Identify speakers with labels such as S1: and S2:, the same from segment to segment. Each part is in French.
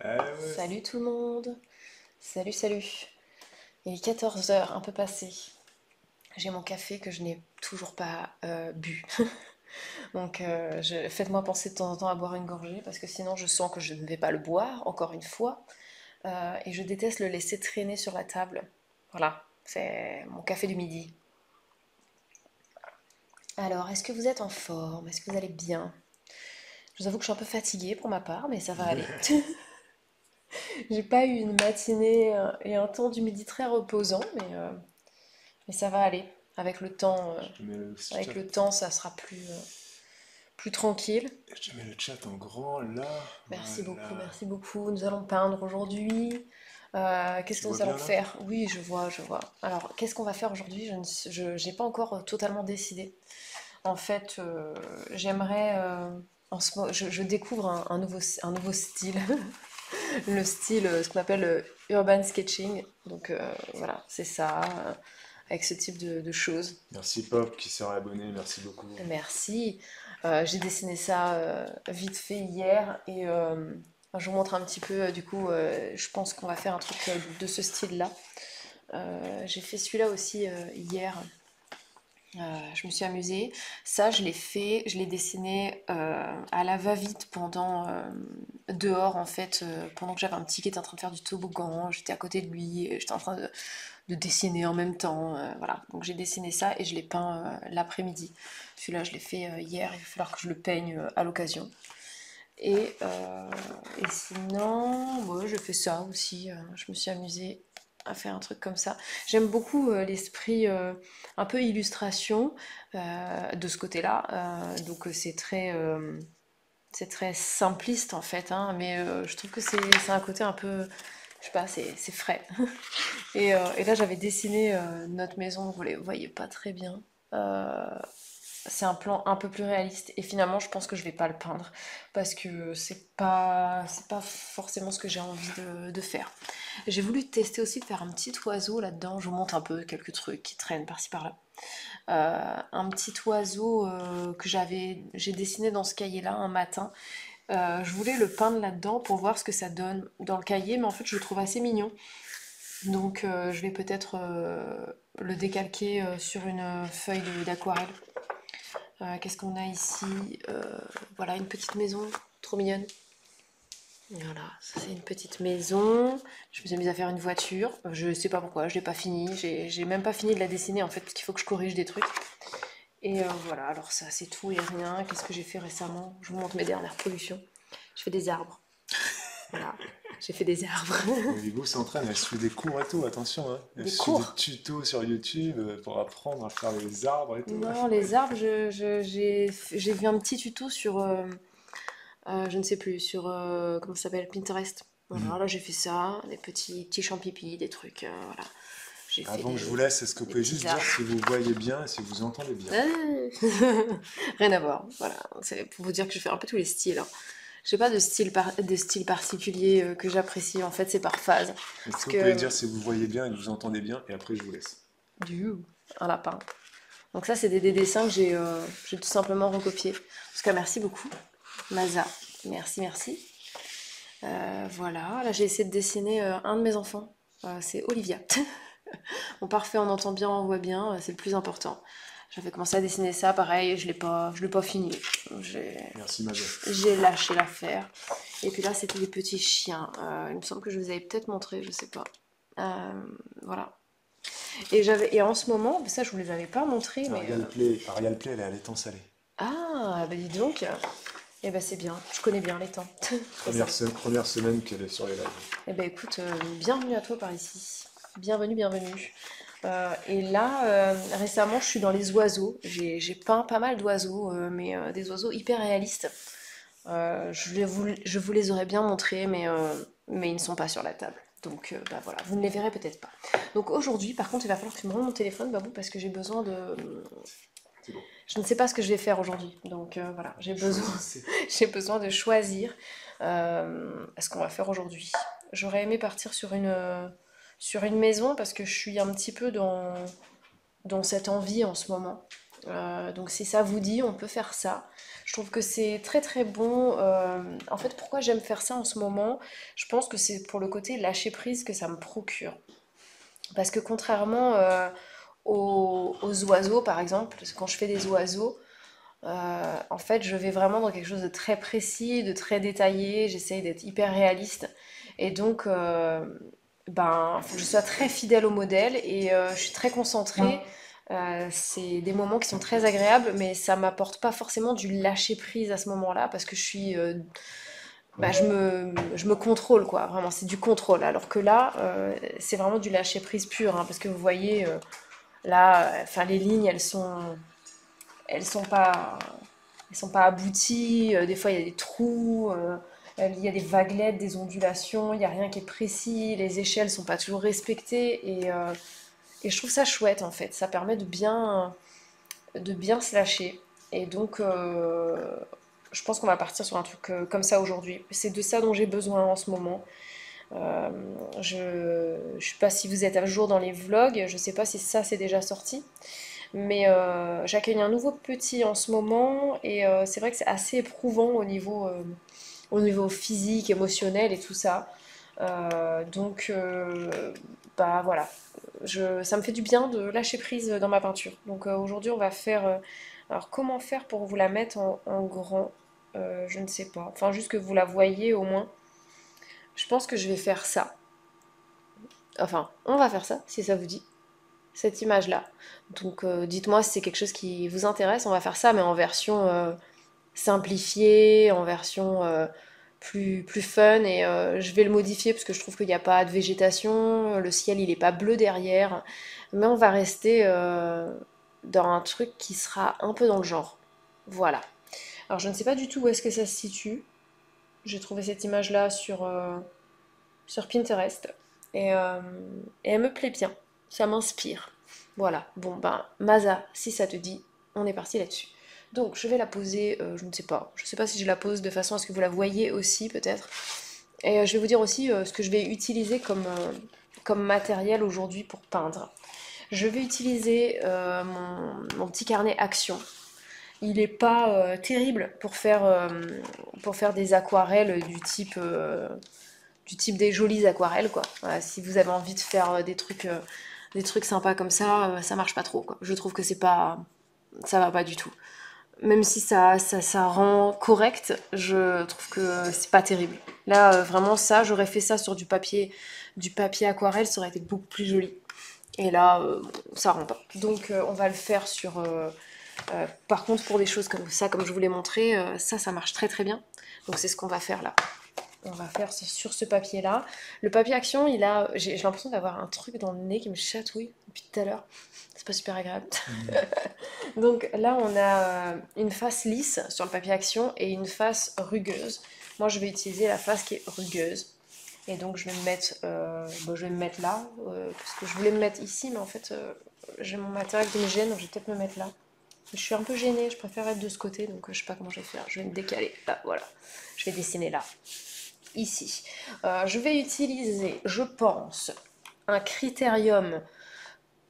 S1: Ah ouais.
S2: Salut tout le monde. Salut, salut. Il est 14 heures, un peu passé. J'ai mon café que je n'ai toujours pas bu. Donc faites-moi penser de temps en temps à boire une gorgée parce que sinon je sens que je ne vais pas le boire, encore une fois. Et je déteste le laisser traîner sur la table. Voilà, c'est mon café du midi. Alors, est-ce que vous êtes en forme? Est-ce que vous allez bien? Je vous avoue que je suis un peu fatiguée pour ma part, mais ça va aller. J'ai pas eu une matinée et un temps du midi très reposant, mais ça va aller. Avec le temps,
S1: Je te mets le
S2: avec
S1: chat,
S2: le temps, ça sera plus tranquille.
S1: je te mets le chat en grand là.
S2: Merci beaucoup,
S1: Voilà.
S2: merci beaucoup. Nous allons peindre aujourd'hui. Qu'est-ce
S1: Tu
S2: que
S1: vois
S2: nous allons
S1: bien là?
S2: faire? Oui, je vois, je vois. Alors, qu'est-ce qu'on va faire aujourd'hui? J'ai pas encore totalement décidé. En fait, j'aimerais. Je découvre un nouveau style. Le style, ce qu'on appelle urban sketching. Donc voilà, c'est ça, avec ce type de choses.
S1: Merci Pop qui s'est abonné, merci beaucoup.
S2: Merci. J'ai dessiné ça vite fait hier et je vous montre un petit peu. Du coup, je pense qu'on va faire un truc de ce style-là. J'ai fait celui-là aussi hier. Je me suis amusée. Ça, je l'ai dessiné à la va-vite pendant dehors en fait, pendant que j'avais un petit qui était en train de faire du toboggan. J'étais à côté de lui, et j'étais en train de dessiner en même temps. Voilà, donc j'ai dessiné ça et je l'ai peint l'après-midi. Celui-là, je l'ai fait hier. Il va falloir que je le peigne à l'occasion. Et sinon, ouais, je fais ça aussi. Je me suis amusée à faire un truc comme ça. J'aime beaucoup l'esprit un peu illustration de ce côté-là. Donc c'est très simpliste en fait, hein, mais je trouve que c'est un côté un peu, je sais pas, c'est frais. Et là j'avais dessiné notre maison, vous ne voyez pas très bien. Euh, c'est un plan un peu plus réaliste et finalement je pense que je vais pas le peindre parce que c'est pas forcément ce que j'ai envie de faire. J'ai voulu tester aussi de faire un petit oiseau là-dedans, je vous montre un peu quelques trucs qui traînent par-ci par-là. Un petit oiseau que j'ai dessiné dans ce cahier-là un matin. Je voulais le peindre là-dedans pour voir ce que ça donne dans le cahier, mais en fait je le trouve assez mignon. Donc je vais peut-être le décalquer sur une feuille d'aquarelle. Qu'est-ce qu'on a ici? Voilà, une petite maison, trop mignonne. Voilà, ça c'est une petite maison. Je me suis mise à faire une voiture. Je sais pas pourquoi, je l'ai pas fini. J'ai même pas fini de la dessiner en fait, parce qu'il faut que je corrige des trucs. Et voilà, alors ça c'est tout et rien. Qu'est-ce que j'ai fait récemment? Je vous montre mes dernières productions. Je fais des arbres. Voilà, j'ai fait des arbres.
S1: Et Hugo s'entraîne, elle suit des cours et tout, attention, hein. Elle
S2: Des
S1: suit des
S2: cours.
S1: tutos sur YouTube pour apprendre à faire les arbres et tout.
S2: Non, les arbres, j'ai vu un petit tuto sur je ne sais plus, sur comment ça s'appelle, Pinterest. Voilà, là j'ai fait ça, des petits champignons, des trucs, voilà. J'ai fait
S1: Avant que je vous laisse, est-ce que vous
S2: des
S1: pouvez
S2: petits
S1: juste dire
S2: arbres.
S1: si vous voyez bien et si vous entendez bien?
S2: Rien à voir, voilà. C'est pour vous dire que je fais un peu tous les styles, hein. J'ai pas de style particulier que j'apprécie, en fait c'est par phase.
S1: Est-ce
S2: Parce
S1: que vous pouvez dire
S2: que
S1: si vous voyez bien et que vous entendez bien et après je vous laisse?
S2: du un lapin. Donc ça c'est des dessins que j'ai tout simplement recopiés. En tout cas merci beaucoup, Maza. Merci, merci. Voilà, là j'ai essayé de dessiner un de mes enfants. C'est Olivia. Bon, parfait, on entend bien, on voit bien, c'est le plus important. J'avais commencé à dessiner ça, pareil, je l'ai pas fini. J'ai
S1: Merci Maza.
S2: j'ai lâché l'affaire. Et puis là, c'était des petits chiens. Il me semble que je vous avais peut-être montré, je sais pas. Euh, voilà. Et en ce moment, ça je vous les avais pas montrés, mais
S1: Arial Play, elle est à l'étang salé.
S2: ah, bah dis donc. Eh ben c'est bien, je connais bien les temps. C'est ça.
S1: Première semaine qu'elle est sur les lives.
S2: Eh ben écoute, bienvenue à toi par ici. Bienvenue, bienvenue. Et là, récemment, je suis dans les oiseaux. J'ai peint pas mal d'oiseaux, mais des oiseaux hyper réalistes. Je vous les aurais bien montrés, mais ils ne sont pas sur la table. Donc bah voilà, vous ne les verrez peut-être pas. Donc aujourd'hui, par contre, il va falloir que tu me rendes mon téléphone, Babou, parce que j'ai besoin de...
S1: C'est bon.
S2: Je ne sais pas ce que je vais faire aujourd'hui. Donc voilà,
S1: Choisissez.
S2: j'ai besoin de choisir ce qu'on va faire aujourd'hui. J'aurais aimé partir sur une maison parce que je suis un petit peu dans cette envie en ce moment. Donc si ça vous dit, on peut faire ça. Je trouve que c'est très très bon. En fait, pourquoi j'aime faire ça en ce moment? Je pense que c'est pour le côté lâcher prise que ça me procure. Parce que contrairement aux oiseaux, par exemple, parce que quand je fais des oiseaux, en fait, je vais vraiment dans quelque chose de très précis, de très détaillé. J'essaye d'être hyper réaliste. Et donc, ben, faut que je sois très fidèle au modèle et je suis très concentrée. C'est des moments qui sont très agréables, mais ça m'apporte pas forcément du lâcher prise à ce moment-là parce que bah, je me contrôle quoi. Vraiment, c'est du contrôle. Alors que là, c'est vraiment du lâcher prise pur, hein, parce que vous voyez là, enfin les lignes, elles sont pas, elles sont pas abouties. Des fois, il y a des trous. Il y a des vaguelettes, des ondulations, il n'y a rien qui est précis, les échelles sont pas toujours respectées et je trouve ça chouette en fait, ça permet de bien se lâcher. Et donc, je pense qu'on va partir sur un truc comme ça aujourd'hui. C'est de ça dont j'ai besoin en ce moment. Euh, je sais pas si vous êtes à jour dans les vlogs, je sais pas si ça c'est déjà sorti, mais j'accueille un nouveau petit en ce moment et c'est vrai que c'est assez éprouvant au niveau physique, émotionnel et tout ça. Bah voilà, ça me fait du bien de lâcher prise dans ma peinture. Donc aujourd'hui, on va faire. Alors, comment faire pour vous la mettre en grand? Je ne sais pas. Enfin, juste que vous la voyez au moins. Je pense que je vais faire ça. Enfin, on va faire ça, si ça vous dit. Cette image-là. Donc, dites-moi si c'est quelque chose qui vous intéresse. On va faire ça, mais en version simplifiée, en version plus fun. Et je vais le modifier parce que je trouve qu'il n'y a pas de végétation. Le ciel, il n'est pas bleu derrière. Mais on va rester dans un truc qui sera un peu dans le genre. Voilà. Alors, je ne sais pas du tout où est-ce que ça se situe. J'ai trouvé cette image-là sur Pinterest. Et, euh, et elle me plaît bien. Ça m'inspire. Voilà. Bon, ben, Maza, si ça te dit, on est parti là-dessus. Donc, je vais la poser, je ne sais pas. Je ne sais pas si je la pose de façon à ce que vous la voyez aussi, peut-être. Et je vais vous dire aussi ce que je vais utiliser comme matériel aujourd'hui pour peindre. Je vais utiliser mon petit carnet Action. Il n'est pas terrible pour faire des aquarelles du type des jolies aquarelles, quoi. Voilà, si vous avez envie de faire des trucs sympas comme ça marche pas trop, quoi. Je trouve que c'est pas, ça va pas du tout. Même si ça rend correct, je trouve que c'est pas terrible. Là, vraiment, ça, j'aurais fait ça sur du papier aquarelle, ça aurait été beaucoup plus joli. Et là, ça rend pas. Donc, on va le faire par contre, pour des choses comme ça, comme je vous l'ai montré, ça marche très très bien. Donc, c'est ce qu'on va faire là. On va faire sur ce papier-là. Le papier action, j'ai l'impression d'avoir un truc dans le nez qui me chatouille depuis tout à l'heure. C'est pas super agréable. Donc là, on a une face lisse sur le papier action et une face rugueuse. Moi, je vais utiliser la face qui est rugueuse. Et donc, je vais me mettre là, parce que je voulais me mettre ici, mais en fait, j'ai mon matériel qui me gêne, donc je vais peut-être me mettre là. Je suis un peu gênée, je préfère être de ce côté, donc je sais pas comment je vais faire. Je vais me décaler. Là, voilà. Je vais dessiner là ici. Je vais utiliser, je pense, un critérium,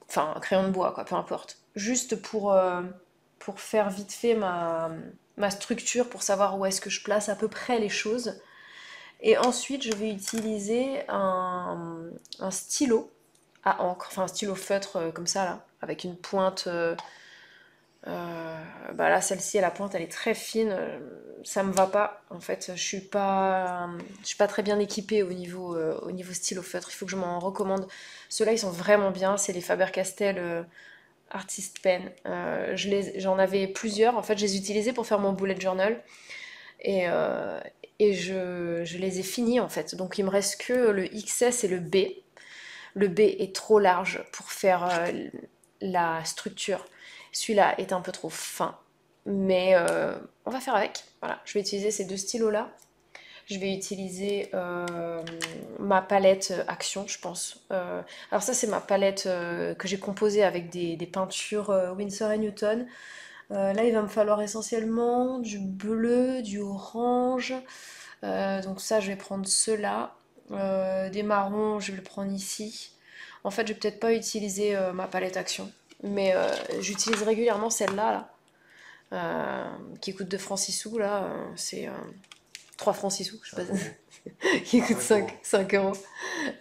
S2: enfin un crayon de bois, quoi, peu importe, juste pour faire vite fait ma structure, pour savoir où est-ce que je place à peu près les choses. Et ensuite, je vais utiliser un stylo à encre, enfin un stylo feutre comme ça, là, avec une pointe bah là, celle-ci, à la pointe, elle est très fine. Ça me va pas. En fait, je suis pas très bien équipée au niveau stylo feutre. Il faut que je m'en recommande. Ceux-là, ils sont vraiment bien. C'est les Faber-Castell Artist Pen. J'en avais plusieurs. En fait, je les utilisais pour faire mon bullet journal. Et, euh, et je les ai finis, en fait. Donc, il me reste que le XS et le B. Le B est trop large pour faire la structure. Celui-là est un peu trop fin, mais on va faire avec. Voilà, je vais utiliser ces deux stylos-là. Je vais utiliser ma palette Action, je pense. Alors ça, c'est ma palette que j'ai composée avec des peintures Winsor & Newton. Là, il va me falloir essentiellement du bleu, du orange. Donc ça, je vais prendre ceux-là. Des marrons, je vais le prendre ici. En fait, je vais peut-être pas utiliser ma palette Action. mais j'utilise régulièrement celle-là, qui coûte 2 francs 6 sous, là, c'est 3 francs 6 sous, je sais
S1: 5
S2: pas,
S1: euros.
S2: qui coûte
S1: 5 euros.
S2: 5 euros.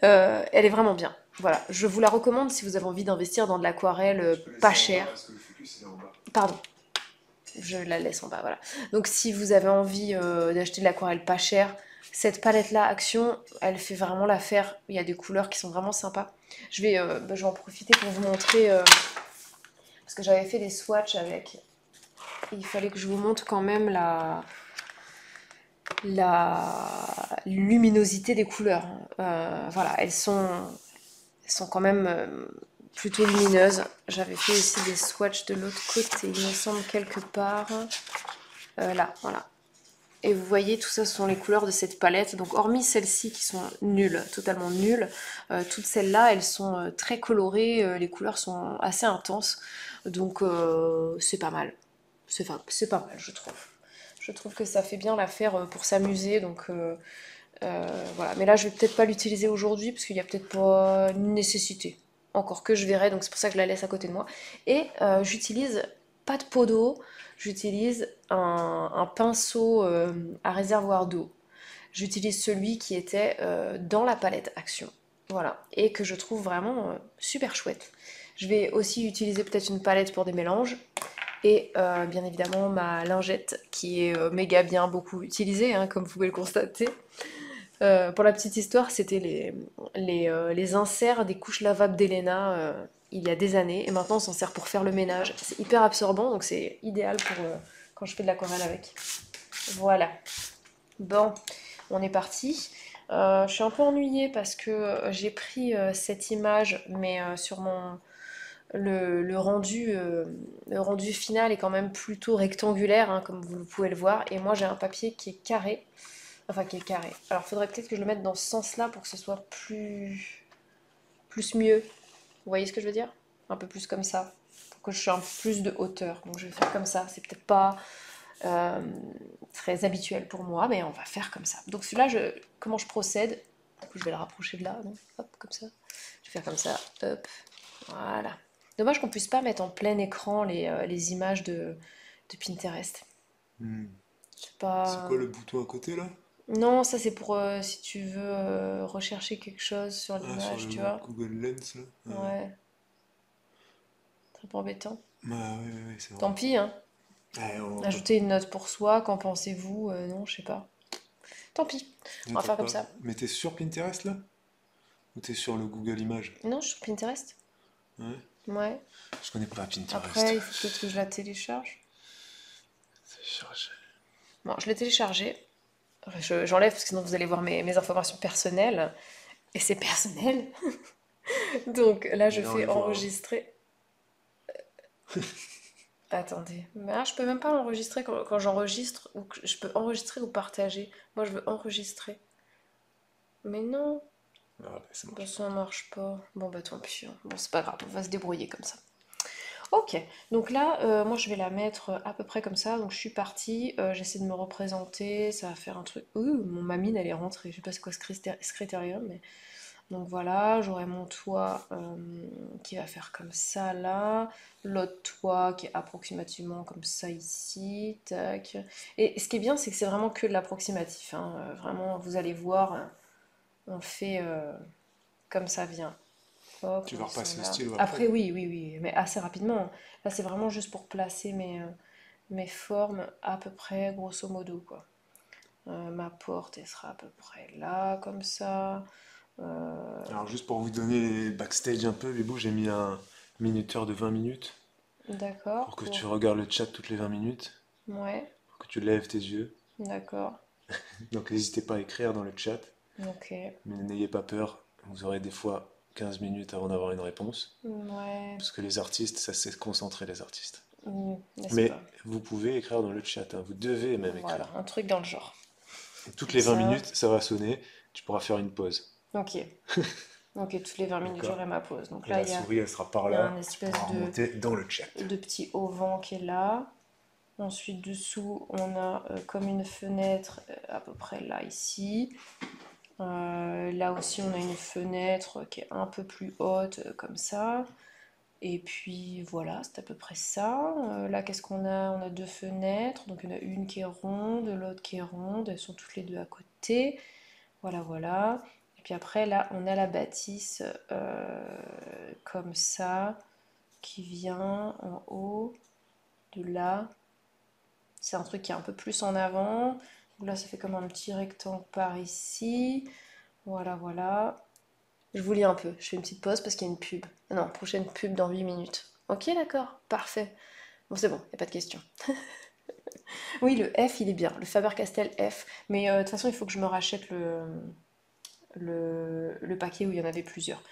S2: Elle est vraiment bien. Voilà, je vous la recommande si vous avez envie d'investir dans de l'aquarelle
S1: Je peux laisser
S2: pas
S1: en bas
S2: cher.
S1: parce que le focus il est en bas.
S2: Pardon, je la laisse en bas, voilà. Donc si vous avez envie d'acheter de l'aquarelle pas chère, cette palette-là, Action, elle fait vraiment l'affaire. Il y a des couleurs qui sont vraiment sympas. Je vais en profiter pour vous montrer, parce que j'avais fait des swatchs avec. Il fallait que je vous montre quand même la luminosité des couleurs. Voilà, elles sont quand même plutôt lumineuses. J'avais fait aussi des swatchs de l'autre côté, il me semble, quelque part. Là, voilà. Et vous voyez, tout ça, ce sont les couleurs de cette palette. Donc, hormis celles-ci qui sont nulles, totalement nulles, toutes celles-là, elles sont très colorées. Les couleurs sont assez intenses. Donc, c'est pas mal. C'est pas mal, je trouve. Je trouve que ça fait bien l'affaire pour s'amuser. Donc, voilà. Mais là, je vais peut-être pas l'utiliser aujourd'hui parce qu'il y a peut-être pas une nécessité. Encore que je verrai. Donc, c'est pour ça que je la laisse à côté de moi. Et j'utilise pas de pot d'eau. J'utilise un pinceau à réservoir d'eau. J'utilise celui qui était dans la palette Action. Voilà. Et que je trouve vraiment super chouette. Je vais aussi utiliser peut-être une palette pour des mélanges. Et bien évidemment ma lingette qui est méga bien beaucoup utilisée, hein, comme vous pouvez le constater. Pour la petite histoire, c'était les inserts des couches lavables d'Elena il y a des années. Et maintenant, on s'en sert pour faire le ménage. C'est hyper absorbant, donc c'est idéal pour quand je fais de l'aquarelle avec. Voilà. Bon, on est parti. Je suis un peu ennuyée parce que j'ai pris cette image, mais sur le rendu final est quand même plutôt rectangulaire, hein, comme vous pouvez le voir. Et moi, j'ai un papier qui est carré. Enfin, qui est carré. Alors, faudrait peut-être que je le mette dans ce sens-là pour que ce soit plus mieux. Vous voyez ce que je veux dire? Un peu plus comme ça. Pour que je sois un peu plus de hauteur. Donc, je vais faire comme ça. C'est peut-être pas euh, très habituel pour moi, mais on va faire comme ça. Donc, celui-là, comment je procède? Je vais le rapprocher de là, non? Hop, comme ça. Je vais faire comme ça. Hop. Voilà. Dommage qu'on puisse pas mettre en plein écran les images de Pinterest.
S1: Hmm.
S2: C'est
S1: C'est
S2: pas.
S1: quoi le bouton à côté là?
S2: Non, ça c'est pour si tu veux rechercher quelque chose sur
S1: Ah, sur
S2: l'image,
S1: le
S2: tu vois.
S1: Google Lens là? Ah ouais.
S2: Ouais, très pas embêtant.
S1: Bah ouais, c'est
S2: Tant
S1: vrai.
S2: pis, hein.
S1: Ouais, on peut.
S2: Ajouter une note pour soi, qu'en pensez-vous? Non, je sais pas. Tant pis,
S1: Ouais,
S2: on va
S1: t'as
S2: faire comme
S1: pas.
S2: ça.
S1: Mais t'es sur Pinterest là? Ou t'es sur le Google Images?
S2: Non, je suis sur Pinterest.
S1: Ouais.
S2: Ouais.
S1: Je connais pas Pinterest.
S2: Après, il faut peut-être que je la télécharge.
S1: C'est chargé.
S2: Bon, je l'ai téléchargée. J'enlève parce que sinon vous allez voir mes informations personnelles. Et c'est personnel. Donc là,
S1: Mais
S2: je
S1: là on les
S2: fais
S1: voit, hein.
S2: enregistrer. Attendez. Mais je peux même pas enregistrer quand j'enregistre. Ou que je peux enregistrer ou partager. Moi, je veux enregistrer. Mais non.
S1: Ah bah ça
S2: Bah,
S1: marche pas.
S2: ça marche pas. Bon, bah tant pis, hein. Bon, c'est pas grave. On va se débrouiller comme ça. Ok. Donc là, moi, je vais la mettre à peu près comme ça. Donc je suis partie. J'essaie de me représenter. Ça va faire un truc. Ouh, ma mine, elle est rentrée. Je sais pas c'est quoi ce critérium, mais. Donc voilà, j'aurai mon toit qui va faire comme ça là, l'autre toit qui est approximativement comme ça ici, tac. Et ce qui est bien, c'est que c'est vraiment que de l'approximatif, hein. Vraiment, vous allez voir, on fait comme ça vient. Hop,
S1: Tu
S2: on
S1: vas
S2: descend
S1: repasser au
S2: là.
S1: stylo
S2: Après,
S1: après.
S2: oui, mais assez rapidement. Là, c'est vraiment juste pour placer mes formes à peu près, grosso modo, quoi. Ma porte, elle sera à peu près là, comme ça.
S1: Alors juste pour vous donner backstage un peu, Bibou, j'ai mis un minuteur de 20 minutes
S2: D'accord,
S1: pour que tu
S2: pour.
S1: regardes le chat toutes les 20 minutes,
S2: Ouais,
S1: pour que tu lèves tes yeux.
S2: d'accord.
S1: Donc n'hésitez pas à écrire dans le chat,
S2: Ok.
S1: mais n'ayez pas peur, vous aurez des fois 15 minutes avant d'avoir une réponse.
S2: Ouais.
S1: Parce que les artistes, ça c'est concentrer les artistes.
S2: N'est-ce
S1: Mais
S2: pas?
S1: vous pouvez écrire dans le chat, hein, vous devez même
S2: Voilà,
S1: écrire.
S2: un truc dans le genre.
S1: Et toutes
S2: Comme
S1: les 20
S2: ça.
S1: minutes, ça va sonner, tu pourras faire une pause.
S2: Ok. Ok, toutes les 20 minutes,
S1: D'accord?
S2: j'aurai ma pause. Donc
S1: Et
S2: là,
S1: la souris, elle sera par
S2: il y a un
S1: là, tu
S2: espèce
S1: pourras remonter dans le chat.
S2: de petit auvent qui est là. Ensuite, dessous, on a comme une fenêtre à peu près là, ici. Là aussi, on a une fenêtre qui est un peu plus haute, comme ça. Et puis voilà, c'est à peu près ça. Là, qu'est-ce qu'on a? On a deux fenêtres, donc il y en a une qui est ronde, l'autre qui est ronde, elles sont toutes les deux à côté. Voilà, voilà. Et puis après, là, on a la bâtisse comme ça, qui vient en haut, de là. C'est un truc qui est un peu plus en avant. Donc là, ça fait comme un petit rectangle par ici. Voilà, voilà. Je vous lis un peu. Je fais une petite pause parce qu'il y a une pub. Non, prochaine pub dans 8 minutes. Ok, d'accord, parfait. Bon, c'est bon, il n'y a pas de question. Oui, le F, il est bien. Le Faber-Castell F. Mais de toute façon, il faut que je me rachète le paquet où il y en avait plusieurs.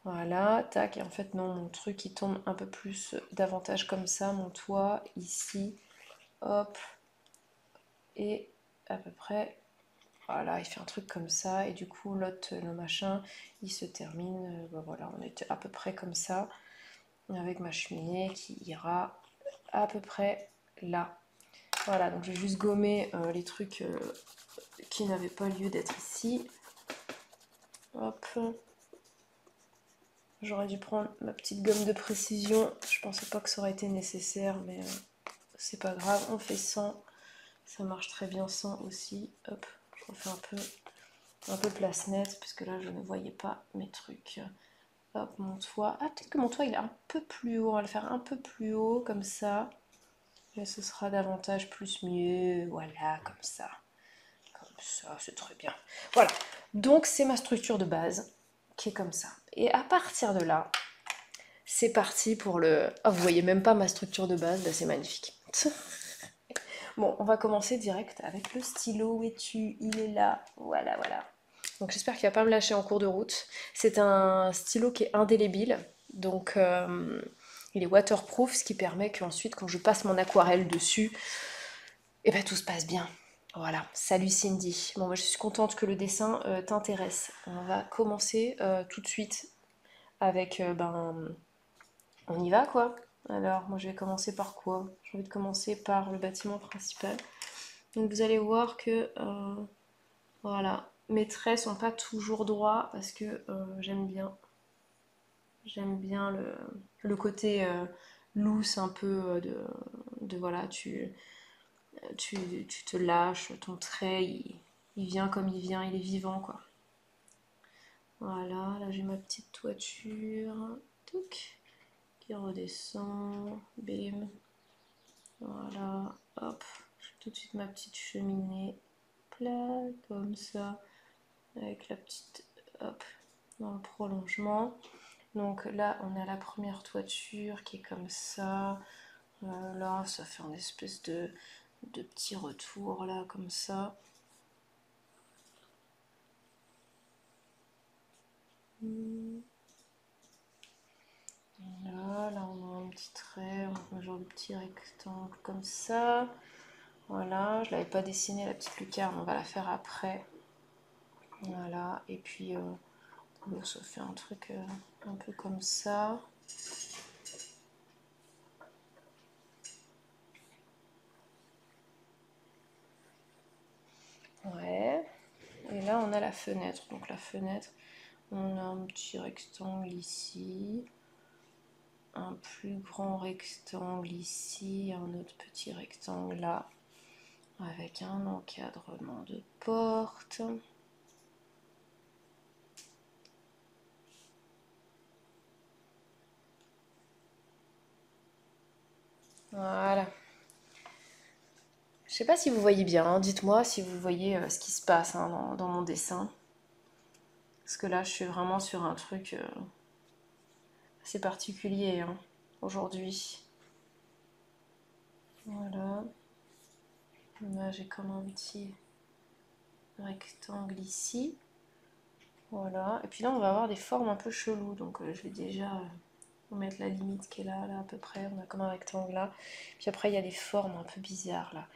S2: Voilà, tac. Et en fait, non, mon truc, il tombe un peu plus davantage comme ça. Mon toit, ici. Hop. Et à peu près voilà, il fait un truc comme ça, et du coup, l'autre, le machin, il se termine. Ben voilà, on est à peu près comme ça, avec ma cheminée qui ira à peu près là. Voilà, donc je vais juste gommer les trucs qui n'avaient pas lieu d'être ici. Hop. J'aurais dû prendre ma petite gomme de précision. Je pensais pas que ça aurait été nécessaire, mais c'est pas grave, on fait sans. Ça marche très bien sans aussi. Hop, je refais un peu place nette, puisque là je ne voyais pas mes trucs. Hop, mon toit. Ah, peut-être que mon toit il est un peu plus haut. On va le faire un peu plus haut, comme ça. Et ce sera davantage plus mieux. Voilà, comme ça. Comme ça, c'est très bien. Voilà. Donc, c'est ma structure de base qui est comme ça. Et à partir de là, c'est parti pour le... Ah, vous voyez même pas ma structure de base. Bah, c'est magnifique. Bon, on va commencer direct avec le stylo. Où es-tu? Il est là. Voilà, voilà. Donc j'espère qu'il va pas me lâcher en cours de route. C'est un stylo qui est indélébile, donc il est waterproof, ce qui permet qu'ensuite, quand je passe mon aquarelle dessus, et ben tout se passe bien. Voilà, salut Cindy. Bon, moi je suis contente que le dessin t'intéresse. On va commencer tout de suite avec, on y va quoi. Alors, moi je vais commencer par quoi? J'ai envie de commencer par le bâtiment principal. Donc vous allez voir que voilà, mes traits sont pas toujours droits parce que j'aime bien le côté loose un peu voilà, tu te lâches, ton trait il vient comme il vient, il est vivant quoi. Voilà, là j'ai ma petite toiture, touc, qui redescend, bim, voilà, hop, j'ai tout de suite ma petite cheminée, plat, comme ça, avec la petite, hop, dans le prolongement. Donc là, on a la première toiture qui est comme ça. Là, ça fait un espèce de petit retour là, comme ça. Là, on a un petit trait, on a genre de petit rectangle comme ça. Voilà, je l'avais pas dessiné la petite lucarne, on va la faire après. Voilà, et puis ça fait un truc un peu comme ça. Ouais, et là on a la fenêtre. Donc la fenêtre, on a un petit rectangle ici, un plus grand rectangle ici, un autre petit rectangle là, avec un encadrement de porte. Voilà. Je sais pas si vous voyez bien, hein. Dites-moi si vous voyez ce qui se passe hein, dans mon dessin. Parce que là, je suis vraiment sur un truc assez particulier hein, aujourd'hui. Voilà. Là, j'ai comme un petit rectangle ici. Voilà. Et puis là, on va avoir des formes un peu cheloues. Donc, je vais déjà mettre la limite qui est là, à peu près. On a comme un rectangle là. Puis après, il y a des formes un peu bizarres là.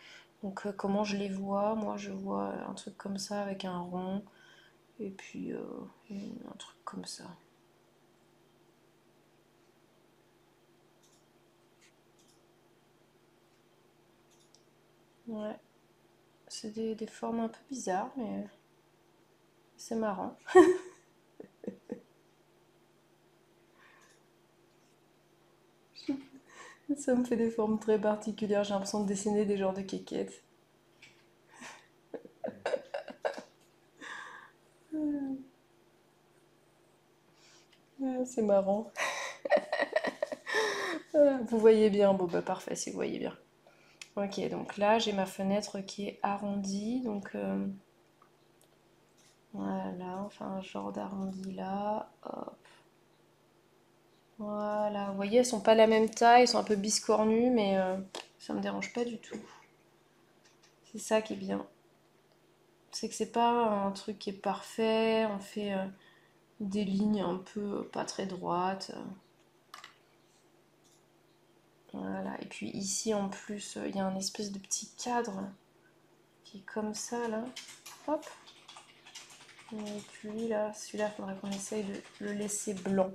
S2: Donc, comment je les vois? Moi, je vois un truc comme ça avec un rond. Et puis, un truc comme ça. Ouais. C'est des formes un peu bizarres, mais c'est marrant. Ça me fait des formes très particulières. J'ai l'impression de dessiner des genres de quéquettes. C'est marrant. Vous voyez bien, bon bah parfait si vous voyez bien. Ok, donc là j'ai ma fenêtre qui est arrondie, donc voilà, enfin un genre d'arrondi là, hop, voilà. Vous voyez, elles sont pas la même taille, elles sont un peu biscornues, mais ça me dérange pas du tout. C'est ça qui est bien. C'est que c'est pas un truc qui est parfait, on fait des lignes un peu pas très droites. Voilà, et puis ici en plus, il y a un espèce de petit cadre qui est comme ça là. Hop. Et puis là, celui-là, il faudrait qu'on essaye de le laisser blanc.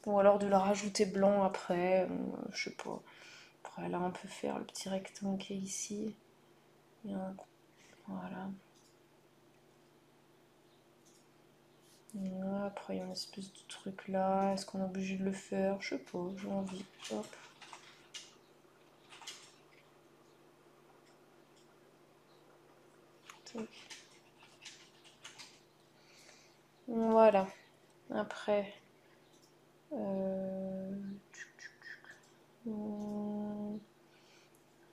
S2: Ou alors de le rajouter blanc après, je sais pas. Après là, on peut faire le petit rectangle qui est ici. Voilà. Après, il y a une espèce de truc là. Est-ce qu'on est obligé de le faire? Je sais pas, j'ai envie. Hop. Tac. Voilà. Après, euh, hmm,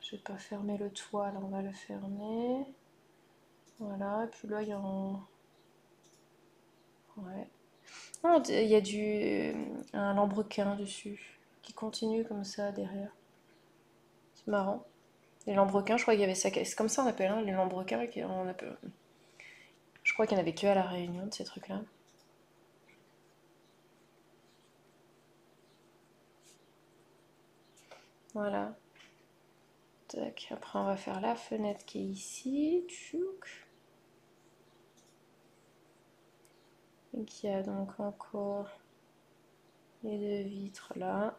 S2: je vais pas fermer le toit, là on va le fermer. Voilà, et puis là il y a un... Ouais. Oh, il y a un lambrequin dessus, qui continue comme ça derrière. C'est marrant. Les lambrequins, je crois qu'il y avait ça. C'est comme ça on appelle, hein, les lambrequins. Je crois qu'il n'y en avait que à La Réunion de ces trucs-là. Voilà. Tac. Après, on va faire la fenêtre qui est ici. Tchouk. Et qui a donc encore les deux vitres là.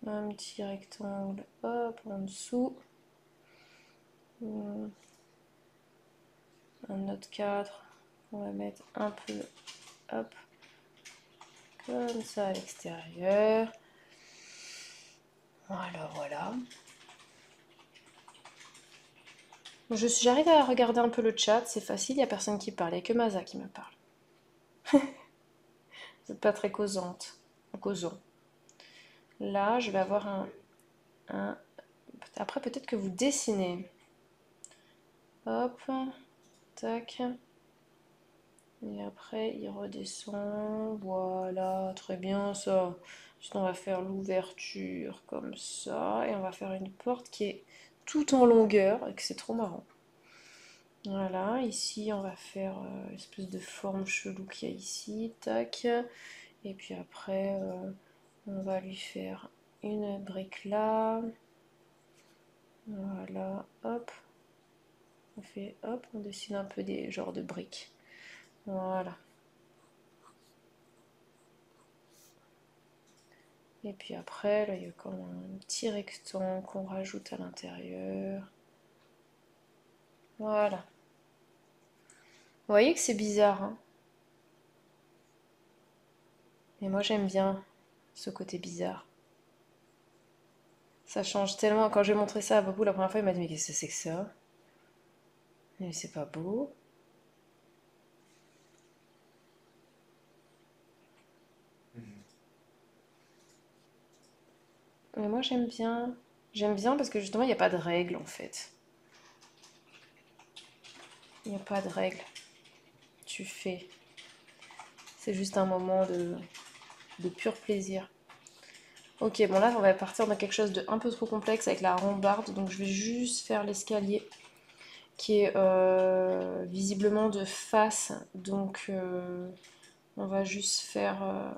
S2: Un petit rectangle, hop, en dessous. Un autre cadre. On va mettre un peu, hop, comme ça à l'extérieur. Voilà, voilà. J'arrive à regarder un peu le chat, c'est facile, il n'y a personne qui parle, il n'y a que Maza qui me parle. Vous n'êtes pas très causante. Causant. Là, je vais avoir un... Après, peut-être que vous dessinez. Hop, tac. Et après, il redescend. Voilà, très bien ça. Ensuite, on va faire l'ouverture comme ça. Et on va faire une porte qui est tout en longueur et que c'est trop marrant. Voilà, ici, on va faire l'espèce de forme chelou qu'il y a ici. Tac. Et puis après, on va lui faire une brique là. Voilà, hop. On fait, hop, on dessine un peu des genres de briques. Voilà. Et puis après, là, il y a comme un petit rectangle qu'on rajoute à l'intérieur. Voilà. Vous voyez que c'est bizarre, hein? Mais moi, j'aime bien ce côté bizarre. Ça change tellement. Quand j'ai montré ça à Babou la première fois, il m'a dit: mais qu'est-ce que c'est que ça? Mais c'est pas beau. Mais moi, j'aime bien. J'aime bien parce que justement, il n'y a pas de règles en fait. Il n'y a pas de règles. Tu fais. C'est juste un moment de pur plaisir. Ok, bon là, on va partir dans quelque chose de un peu trop complexe avec la rambarde. Donc, je vais juste faire l'escalier qui est visiblement de face. Donc, on va juste faire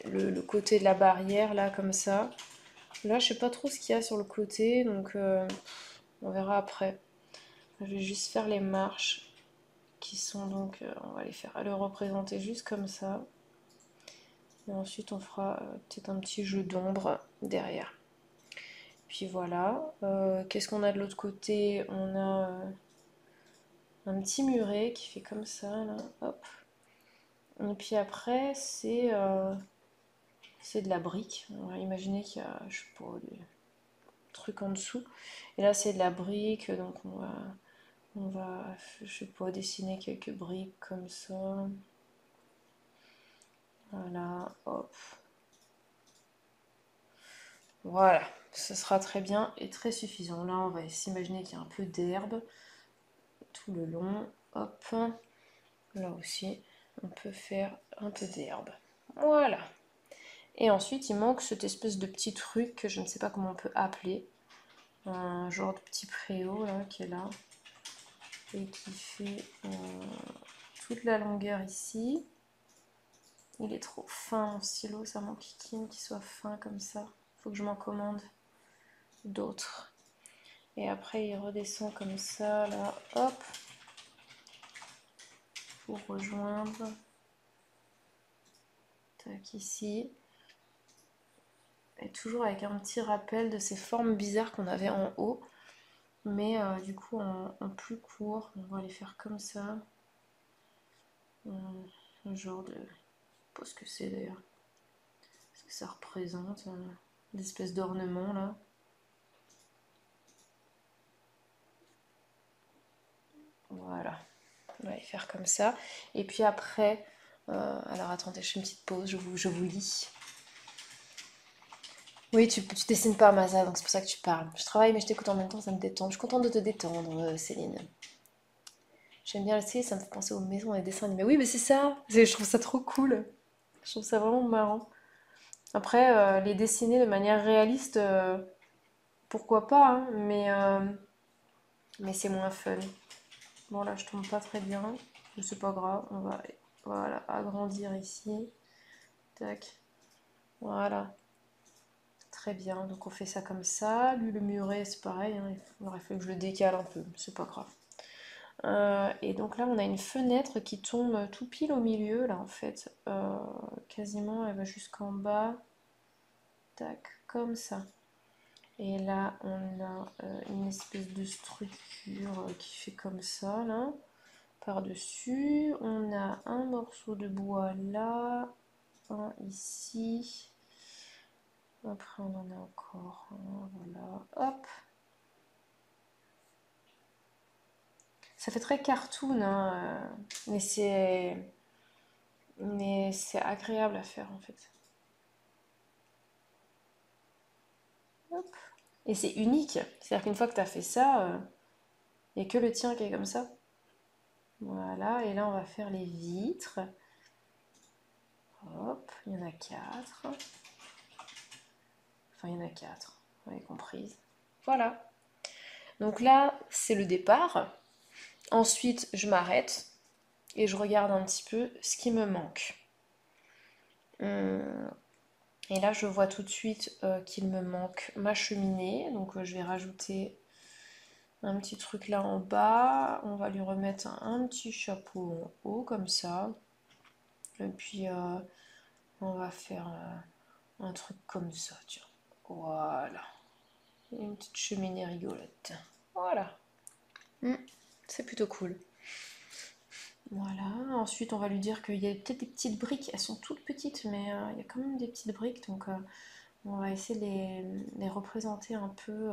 S2: le côté de la barrière là, comme ça. Là, je sais pas trop ce qu'il y a sur le côté, donc on verra après. Je vais juste faire les marches qui sont donc, on va les faire, le représenter juste comme ça. Et ensuite, on fera peut-être un petit jeu d'ombre derrière. Puis voilà. Qu'est-ce qu'on a de l'autre côté? On a un petit muret qui fait comme ça, là, hop. Et puis après, c'est de la brique. On va imaginer qu'il y a, je sais pas, des trucs en dessous. Et là, c'est de la brique, donc on va, je sais pas, dessiner quelques briques comme ça. Voilà, hop. Voilà, ce sera très bien et très suffisant. Là, on va s'imaginer qu'il y a un peu d'herbe tout le long. Hop, là aussi, on peut faire un peu d'herbe. Voilà. Et ensuite, il manque cette espèce de petit truc que je ne sais pas comment on peut appeler. Un genre de petit préau là, qui est là. Et qui fait toute la longueur ici. Il est trop fin mon stylo, ça m'enquiquine qu'il soit fin comme ça. Faut que je m'en commande d'autres. Et après il redescend comme ça, là, hop, pour rejoindre. Tac, ici. Et toujours avec un petit rappel de ces formes bizarres qu'on avait en haut. Mais du coup en plus court. On va les faire comme ça. Un genre de... Je sais pas ce que c'est d'ailleurs. Ce que ça représente. L'espèce d'ornement là. Voilà. On va les faire comme ça. Et puis après... alors attendez, je fais une petite pause, je vous lis. Oui, tu dessines pas, Masa, donc c'est pour ça que tu parles. Je travaille, mais je t'écoute en même temps, ça me détend. Je suis contente de te détendre, Céline. J'aime bien le style, ça me fait penser aux maisons et les dessins animés. Oui, mais c'est ça, je trouve ça trop cool. Je trouve ça vraiment marrant. Après, les dessiner de manière réaliste, pourquoi pas, hein, mais c'est moins fun. Bon, là, je tombe pas très bien, mais c'est pas grave. On va, voilà, agrandir ici. Tac. Voilà. Très bien, donc on fait ça comme ça. Lui, le muret, c'est pareil, hein, il aurait fallu que je le décale un peu, c'est pas grave. Et donc là, on a une fenêtre qui tombe tout pile au milieu, là, en fait. Quasiment, elle va jusqu'en bas. Tac, comme ça. Et là, on a une espèce de structure qui fait comme ça, là. Par-dessus, on a un morceau de bois là, un ici. Après, on en a encore un, voilà. Hop. Ça fait très cartoon, hein, mais c'est agréable à faire en fait. Hop. Et c'est unique. C'est-à-dire qu'une fois que tu as fait ça, il n'y a que le tien qui est comme ça. Voilà, et là on va faire les vitres. Hop, il y en a 4. Enfin, il y en a 4, vous avez compris. Voilà. Donc là, c'est le départ. Ensuite, je m'arrête et je regarde un petit peu ce qui me manque. Et là, je vois tout de suite qu'il me manque ma cheminée. Donc, je vais rajouter un petit truc là en bas. On va lui remettre un petit chapeau en haut, comme ça. Et puis, on va faire un truc comme ça, tiens. Voilà. Une petite cheminée rigolote. Voilà. C'est plutôt cool. Voilà. Ensuite, on va lui dire qu'il y a peut-être des petites briques. Elles sont toutes petites, mais il y a quand même des petites briques. Donc, on va essayer de les représenter un peu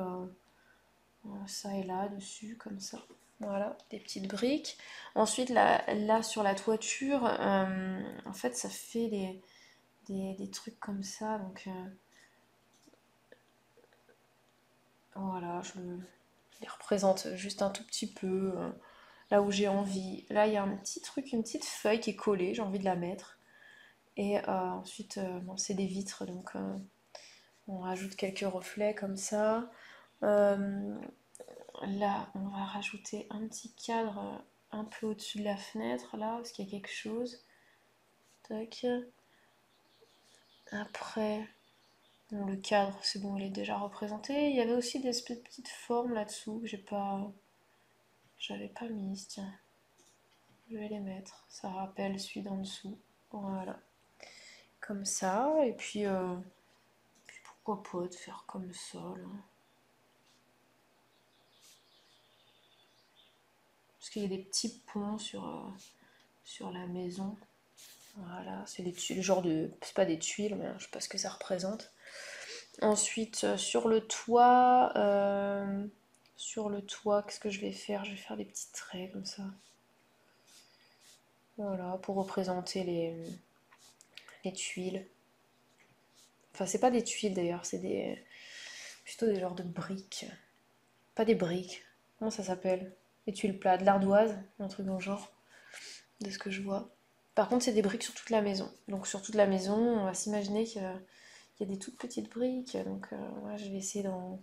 S2: ça et là dessus, comme ça. Voilà, des petites briques. Ensuite, là sur la toiture, en fait, ça fait des trucs comme ça. Donc, voilà, je les représente juste un tout petit peu. Là où j'ai envie. Là, il y a un petit truc, une petite feuille qui est collée. J'ai envie de la mettre. Et ensuite, bon, c'est des vitres, donc on rajoute quelques reflets comme ça. Là, on va rajouter un petit cadre un peu au-dessus de la fenêtre, là, parce qu'il y a quelque chose. Tac. Après, bon, le cadre, c'est bon, il est déjà représenté. Il y avait aussi des espèces de petites formes là-dessous que j'avais pas mises, tiens. Je vais les mettre. Ça rappelle celui d'en dessous. Voilà. Comme ça. Et puis pourquoi pas de faire comme ça, là. Parce qu'il y a des petits ponts sur la maison. Voilà, c'est le genre de... C'est pas des tuiles, mais je sais pas ce que ça représente. Ensuite, sur le toit, qu'est-ce que je vais faire? Je vais faire des petits traits comme ça. Voilà, pour représenter les tuiles. Enfin, c'est pas des tuiles d'ailleurs, plutôt des genres de briques. Pas des briques. Comment ça s'appelle? Des tuiles plates, de l'ardoise, un truc dans le genre, de ce que je vois. Par contre, c'est des briques sur toute la maison. Donc sur toute la maison, on va s'imaginer qu'il y a des toutes petites briques. Donc ouais, je vais essayer d'en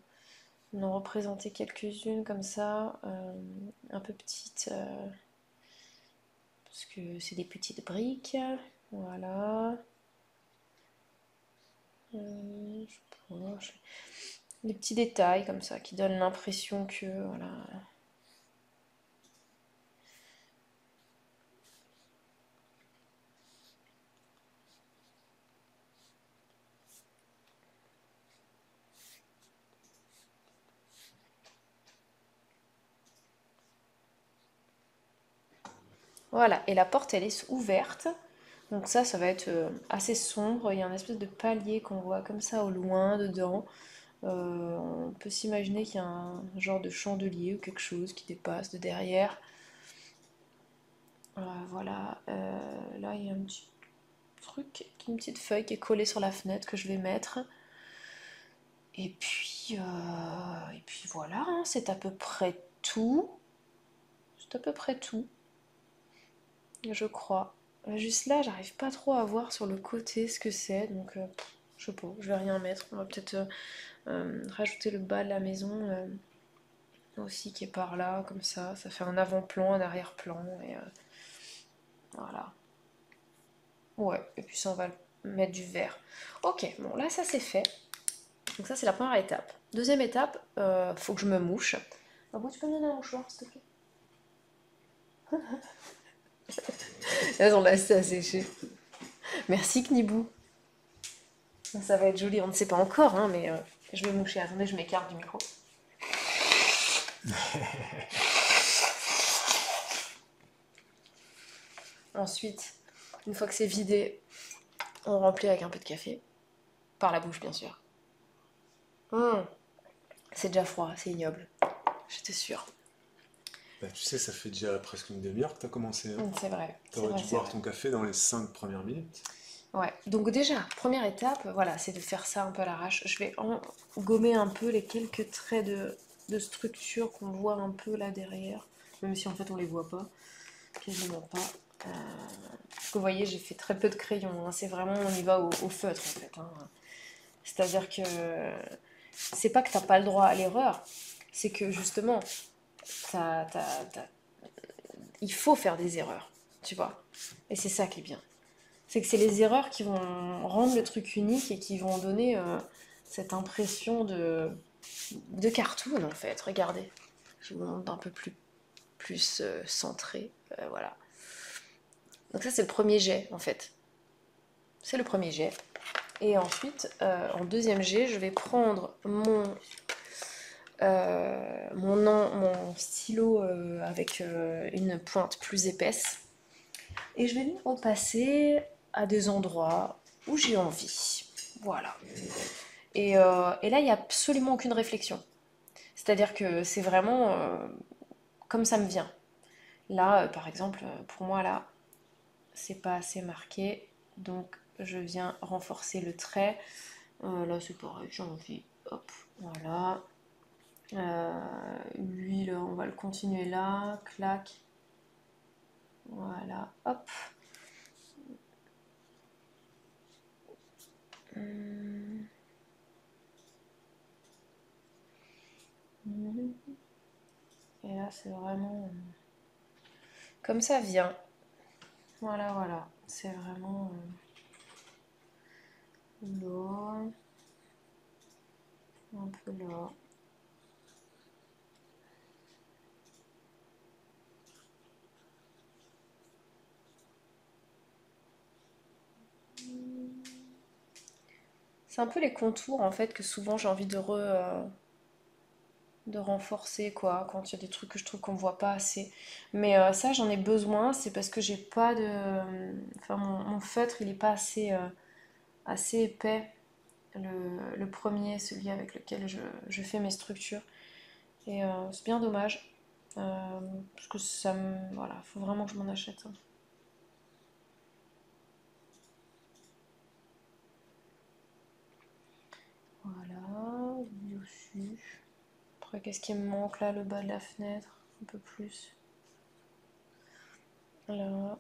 S2: représenter quelques-unes comme ça, un peu petites, parce que c'est des petites briques. Voilà. Des petits détails comme ça qui donnent l'impression que voilà. Voilà, et la porte elle est ouverte. Donc ça va être assez sombre. Il y a un espèce de palier qu'on voit comme ça au loin dedans. On peut s'imaginer qu'il y a un genre de chandelier ou quelque chose qui dépasse de derrière. Voilà, là il y a un petit truc, une petite feuille qui est collée sur la fenêtre que je vais mettre. Et puis voilà, hein, c'est à peu près tout. C'est à peu près tout, je crois. Juste là, j'arrive pas trop à voir sur le côté ce que c'est, donc je sais pas, je vais rien mettre. On va peut-être rajouter le bas de la maison aussi qui est par là, comme ça. Ça fait un avant-plan, un arrière-plan, et voilà. Ouais, et puis ça, on va mettre du vert. Ok, bon, là, ça c'est fait. Donc ça, c'est la première étape. Deuxième étape, faut que je me mouche. Ah bon, tu peux me donner un mouchoir, s'il te plaît? Elles ont assez à sécher. Merci, Knibou. Ça va être joli, on ne sait pas encore, hein, mais je vais moucher. Attendez, je m'écarte du micro. Ensuite, une fois que c'est vidé, on remplit avec un peu de café. Par la bouche, bien sûr. C'est déjà froid, c'est ignoble. J'étais sûre.
S1: Bah, tu sais, ça fait déjà presque une demi-heure que t'as commencé, hein.
S2: C'est vrai, c'est
S1: T'aurais
S2: vrai,
S1: dû
S2: c'est
S1: boire
S2: vrai.
S1: ton café dans les 5 premières minutes.
S2: Ouais, donc déjà, première étape, voilà, c'est de faire ça un peu à l'arrache. Je vais gommer un peu les quelques traits de structure qu'on voit un peu là derrière, même si en fait on les voit pas, quasiment pas. Parce que vous voyez, j'ai fait très peu de crayon, hein. C'est vraiment, on y va au feutre en fait, hein. C'est-à-dire que c'est pas que t'as pas le droit à l'erreur, c'est que justement, t'as- t'as- t'as- il faut faire des erreurs, tu vois. Et c'est ça qui est bien. C'est que c'est les erreurs qui vont rendre le truc unique et qui vont donner cette impression de cartoon en fait. Regardez, je vous montre d'un peu plus centré. Voilà. Donc ça c'est le premier jet en fait. C'est le premier jet. Et ensuite, en deuxième jet, je vais prendre mon stylo avec une pointe plus épaisse et je vais venir repasser à des endroits où j'ai envie. Voilà. Et là, il n'y a absolument aucune réflexion. C'est-à-dire que c'est vraiment comme ça me vient. Là, par exemple, pour moi, là, c'est pas assez marqué. Donc, je viens renforcer le trait. Là, c'est pareil, j'ai envie. Hop, voilà. Lui, là, on va le continuer là. Clac. Voilà, hop. Et là, c'est vraiment comme ça vient. Voilà, voilà. C'est vraiment là, un peu là. C'est un peu les contours en fait que souvent j'ai envie de de renforcer quoi, quand il y a des trucs que je trouve qu'on voit pas assez. Mais ça, j'en ai besoin, c'est parce que j'ai pas de. Enfin, mon feutre, il est pas assez épais. Le premier, celui avec lequel je fais mes structures. Et c'est bien dommage. Parce que ça me. Voilà, faut vraiment que je m'en achète un. Voilà, lui aussi. Après, qu'est-ce qui me manque là, le bas de la fenêtre? Un peu plus. Là,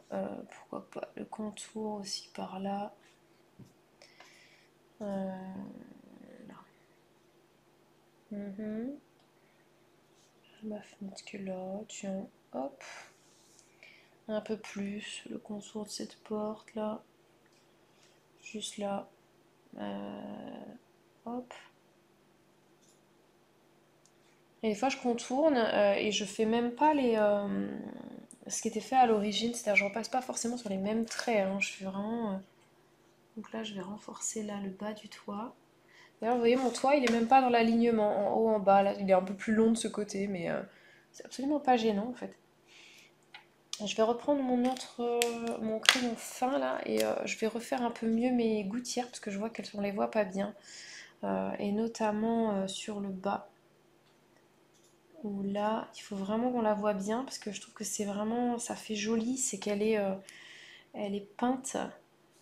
S2: pourquoi pas le contour aussi par là. Là. Ma fenêtre qui est là, tiens, hop. Un peu plus, le contour de cette porte là. Juste là. Hop. Et des fois je contourne et je fais même pas ce qui était fait à l'origine, c'est-à-dire je repasse pas forcément sur les mêmes traits, hein. Je fais vraiment. Donc là je vais renforcer là le bas du toit. D'ailleurs vous voyez mon toit il est même pas dans l'alignement, en haut, en bas, là il est un peu plus long de ce côté, mais c'est absolument pas gênant en fait. Je vais reprendre mon crayon fin là et je vais refaire un peu mieux mes gouttières parce que je vois qu'on les voit pas bien. Et notamment sur le bas. Où là, il faut vraiment qu'on la voit bien parce que je trouve que c'est vraiment, ça fait joli, c'est elle est peinte.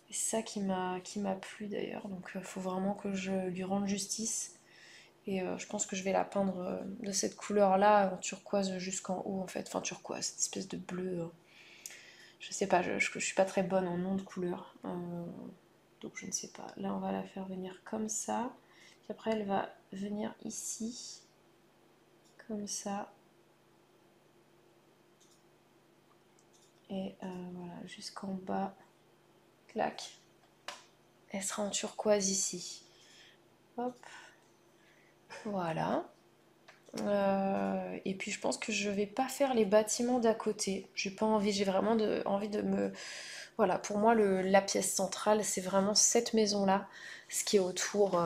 S2: Et c'est ça qui m'a plu d'ailleurs. Donc il faut vraiment que je lui rende justice. Et je pense que je vais la peindre de cette couleur-là, en turquoise jusqu'en haut en fait. Enfin turquoise, cette espèce de bleu. Je sais pas, je suis pas très bonne en nom de couleur. Donc je ne sais pas. Là on va la faire venir comme ça. Puis après elle va venir ici. Comme ça. Et voilà, jusqu'en bas. Clac. Elle sera en turquoise ici. Hop. Voilà. Et puis je pense que je vais pas faire les bâtiments d'à côté. J'ai pas envie, j'ai vraiment envie de me. Voilà, pour moi, la pièce centrale, c'est vraiment cette maison-là. Ce qui est autour,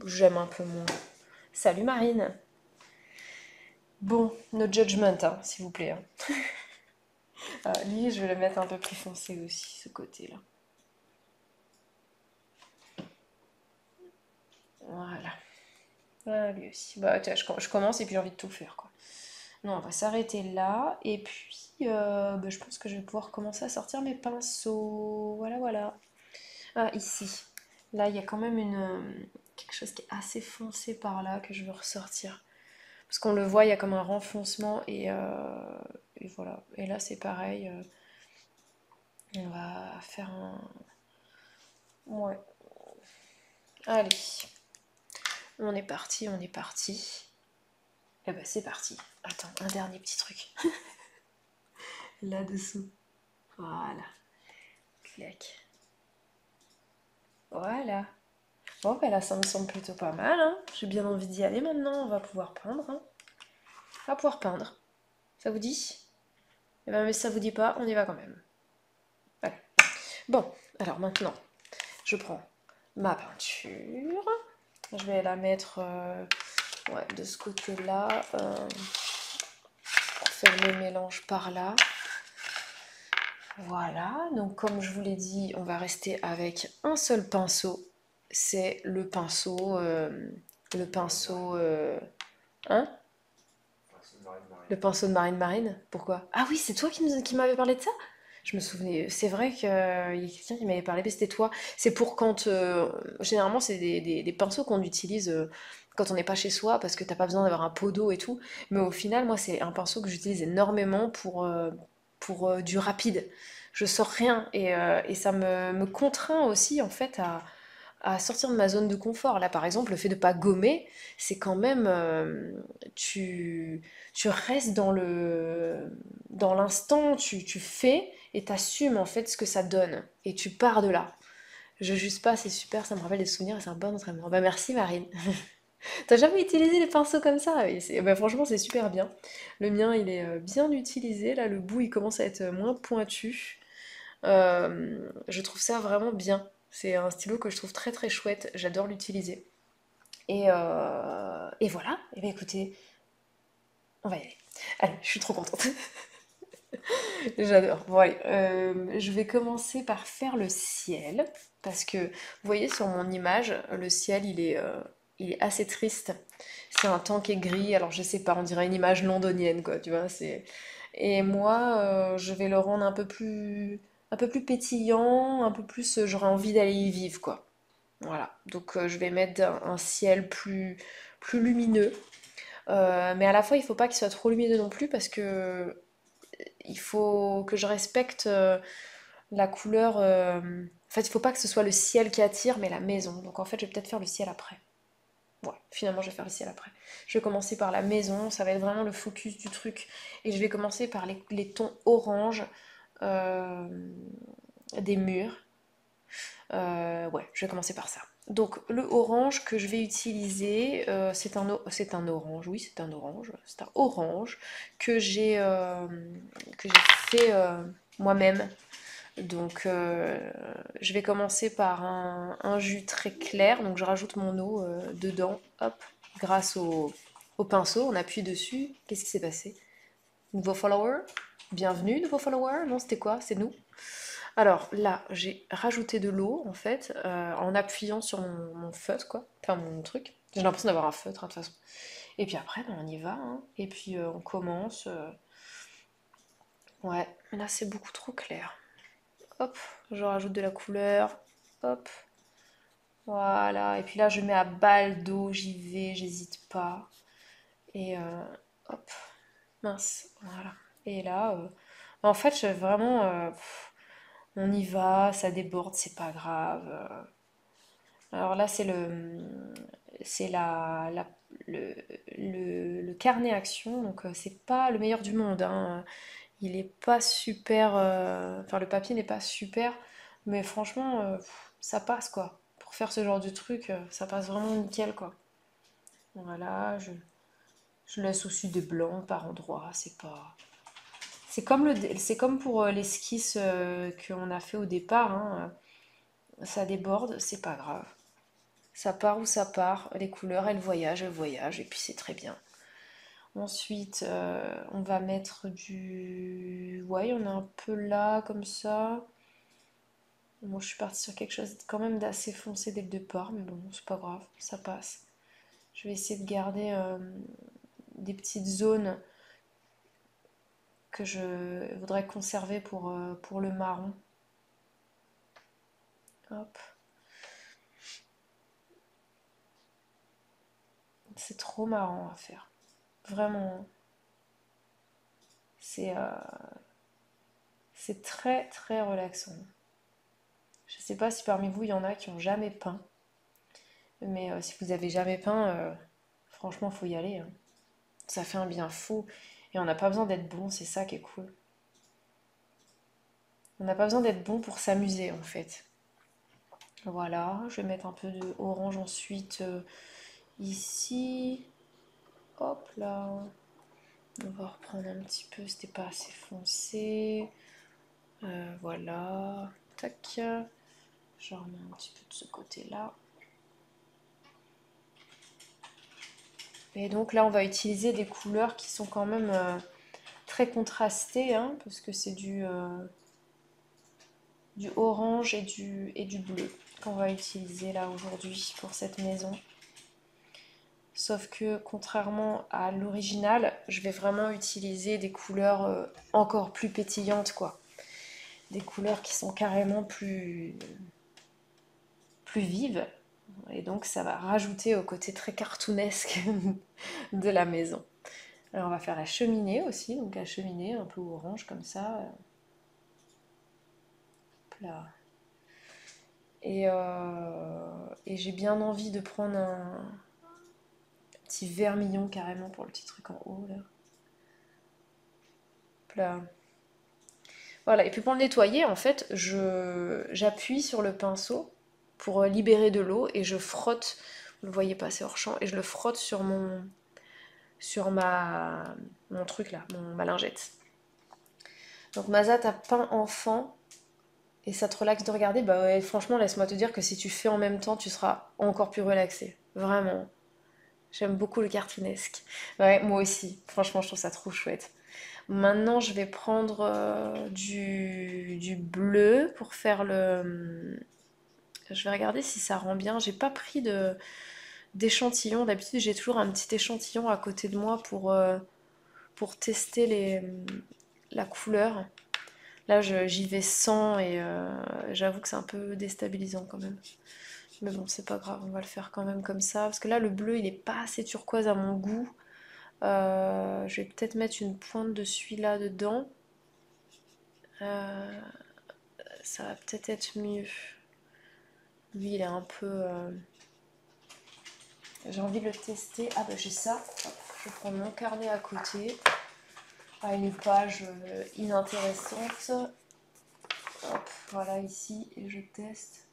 S2: j'aime un peu moins. Salut Marine. Bon, no judgment, hein, s'il vous plaît, hein. Lui, je vais le mettre un peu plus foncé aussi, ce côté-là. Voilà. Ah, lui aussi. Bah, tiens, je commence et puis j'ai envie de tout faire, quoi. Non, on va s'arrêter là. Et puis, bah, je pense que je vais pouvoir commencer à sortir mes pinceaux. Voilà, voilà. Ah, ici. Là, il y a quand même quelque chose qui est assez foncé par là que je veux ressortir. Parce qu'on le voit, il y a comme un renfoncement et voilà. Et là, c'est pareil. On va faire un. Ouais. Allez. On est parti, on est parti. Eh ben, c'est parti. Attends, un dernier petit truc. Là-dessous. Voilà. Clac. Voilà. Bon, ben là, ça me semble plutôt pas mal, hein. J'ai bien envie d'y aller maintenant. On va pouvoir peindre, hein. On va pouvoir peindre. Ça vous dit? Eh ben, mais si ça vous dit pas, on y va quand même. Voilà. Bon, alors maintenant, je prends ma peinture. Je vais la mettre ouais, de ce côté-là. Pour faire le mélange par là. Voilà, donc comme je vous l'ai dit, on va rester avec un seul pinceau. C'est le pinceau. Hein? Le pinceau de Marine Marine. Pourquoi? Ah oui, c'est toi qui m'avais parlé de ça? Je me souvenais. C'est vrai qu'il y a quelqu'un qui m'avait parlé, mais c'était toi. C'est pour quand. Généralement, c'est des pinceaux qu'on utilise quand on n'est pas chez soi parce que t'as pas besoin d'avoir un pot d'eau et tout. Mais au final, moi, c'est un pinceau que j'utilise énormément pour du rapide. Je sors rien et ça me contraint aussi en fait à sortir de ma zone de confort. Là, par exemple, le fait de pas gommer, c'est quand même tu restes dans l'instant, tu fais et t'assumes en fait ce que ça donne et tu pars de là. Je juge pas, c'est super, ça me rappelle des souvenirs et c'est un bon entraînement. Bah merci Marine. T'as jamais utilisé les pinceaux comme ça? Et bah, franchement, c'est super bien. Le mien, il est bien utilisé. Là, le bout, il commence à être moins pointu. Je trouve ça vraiment bien. C'est un stylo que je trouve très très chouette. J'adore l'utiliser. Et voilà. Et bien écoutez, on va y aller. Allez, je suis trop contente. J'adore. Bon, allez, je vais commencer par faire le ciel. Parce que, vous voyez sur mon image, le ciel, il est assez triste. C'est un temps qui est gris. Alors, je sais pas, on dirait une image londonienne, quoi, tu vois. Et moi, je vais le rendre un peu plus pétillant, un peu plus, j'aurais envie d'aller y vivre, quoi. Voilà. Donc, je vais mettre un ciel plus lumineux. Mais à la fois, il faut pas qu'il soit trop lumineux non plus parce que il faut que je respecte la couleur. En fait, il faut pas que ce soit le ciel qui attire, mais la maison. Donc en fait, je vais peut-être faire le ciel après. Ouais, finalement, je vais faire le ciel après. Je vais commencer par la maison, ça va être vraiment le focus du truc. Et je vais commencer par les tons orange euh, des murs. Ouais, je vais commencer par ça. Donc le orange que je vais utiliser, c'est un orange, oui c'est un orange que j'ai fait moi-même. Donc je vais commencer par un jus très clair, donc je rajoute mon eau dedans, hop, grâce au pinceau, on appuie dessus. Qu'est-ce qui s'est passé? Nouveau follower? Bienvenue, nouveau follower? Non, c'était quoi? C'est nous? Alors là, j'ai rajouté de l'eau en fait, en appuyant sur mon feutre quoi, enfin mon truc. J'ai l'impression d'avoir un feutre hein, de toute façon. Et puis après, ben, on y va, hein. Et puis on commence. Ouais, mais là c'est beaucoup trop clair. Hop, je rajoute de la couleur. Hop, voilà. Et puis là, je mets à balle d'eau, j'y vais, j'hésite pas. Et hop, mince, voilà. Et là, en fait, vraiment, on y va, ça déborde, c'est pas grave. Alors là, c'est le carnet action, donc c'est pas le meilleur du monde, hein. Il est pas super, enfin le papier n'est pas super, mais franchement, ça passe quoi. Pour faire ce genre de truc, ça passe vraiment nickel quoi. Voilà, je laisse aussi des blancs par endroits, c'est pas. C'est comme pour l'esquisse qu'on a fait au départ, hein. Ça déborde, c'est pas grave. Ça part où ça part, les couleurs elles voyagent, et puis c'est très bien. Ensuite, on va mettre du. Ouais, on a un peu là, comme ça. Bon, je suis partie sur quelque chose quand même d'assez foncé dès le départ, mais bon, c'est pas grave, ça passe. Je vais essayer de garder des petites zones que je voudrais conserver pour le marron. Hop. C'est trop marrant à faire. Vraiment. C'est c'est très très relaxant. Je sais pas si parmi vous il y en a qui ont jamais peint, mais si vous avez jamais peint, franchement faut y aller, hein. Ça fait un bien fou et on n'a pas besoin d'être bon, c'est ça qui est cool. On n'a pas besoin d'être bon pour s'amuser en fait. Voilà, je vais mettre un peu de orange ensuite ici. Hop là. On va reprendre un petit peu, c'était pas assez foncé. Voilà. Tac. Je remets un petit peu de ce côté-là. Et donc là, on va utiliser des couleurs qui sont quand même très contrastées, hein, parce que c'est du orange et du bleu qu'on va utiliser là aujourd'hui pour cette maison. Sauf que contrairement à l'original, je vais vraiment utiliser des couleurs encore plus pétillantes, quoi. Des couleurs qui sont carrément plus vives. Et donc ça va rajouter au côté très cartoonesque de la maison. Alors on va faire la cheminée aussi, donc la cheminée un peu orange comme ça. Là. Et j'ai bien envie de prendre un petit vermillon carrément pour le petit truc en haut là. Là. Voilà, et puis pour le nettoyer, en fait, j'appuie sur le pinceau pour libérer de l'eau et je frotte, vous le voyez pas, c'est hors champ, et je le frotte sur mon truc là, ma lingette. Donc Maza, t'as peint enfant et ça te relaxe de regarder, bah ouais, franchement, laisse-moi te dire que si tu fais en même temps, tu seras encore plus relaxé. Vraiment. J'aime beaucoup le cartoonesque. Ouais, moi aussi. Franchement, je trouve ça trop chouette. Maintenant, je vais prendre du bleu pour faire le... Je vais regarder si ça rend bien. J'ai pas pris d'échantillon. D'habitude, j'ai toujours un petit échantillon à côté de moi pour tester la couleur. Là, j'y vais sans et j'avoue que c'est un peu déstabilisant quand même. Mais bon, c'est pas grave, on va le faire quand même comme ça. Parce que là, le bleu, il est pas assez turquoise à mon goût. Je vais peut-être mettre une pointe de celui-là dedans. Euh, Ça va peut-être être mieux. Lui, il est un peu... J'ai envie de le tester. Ah bah j'ai ça. Hop, je vais prendre mon carnet à côté. À une page inintéressante. Hop, voilà ici. Et je teste.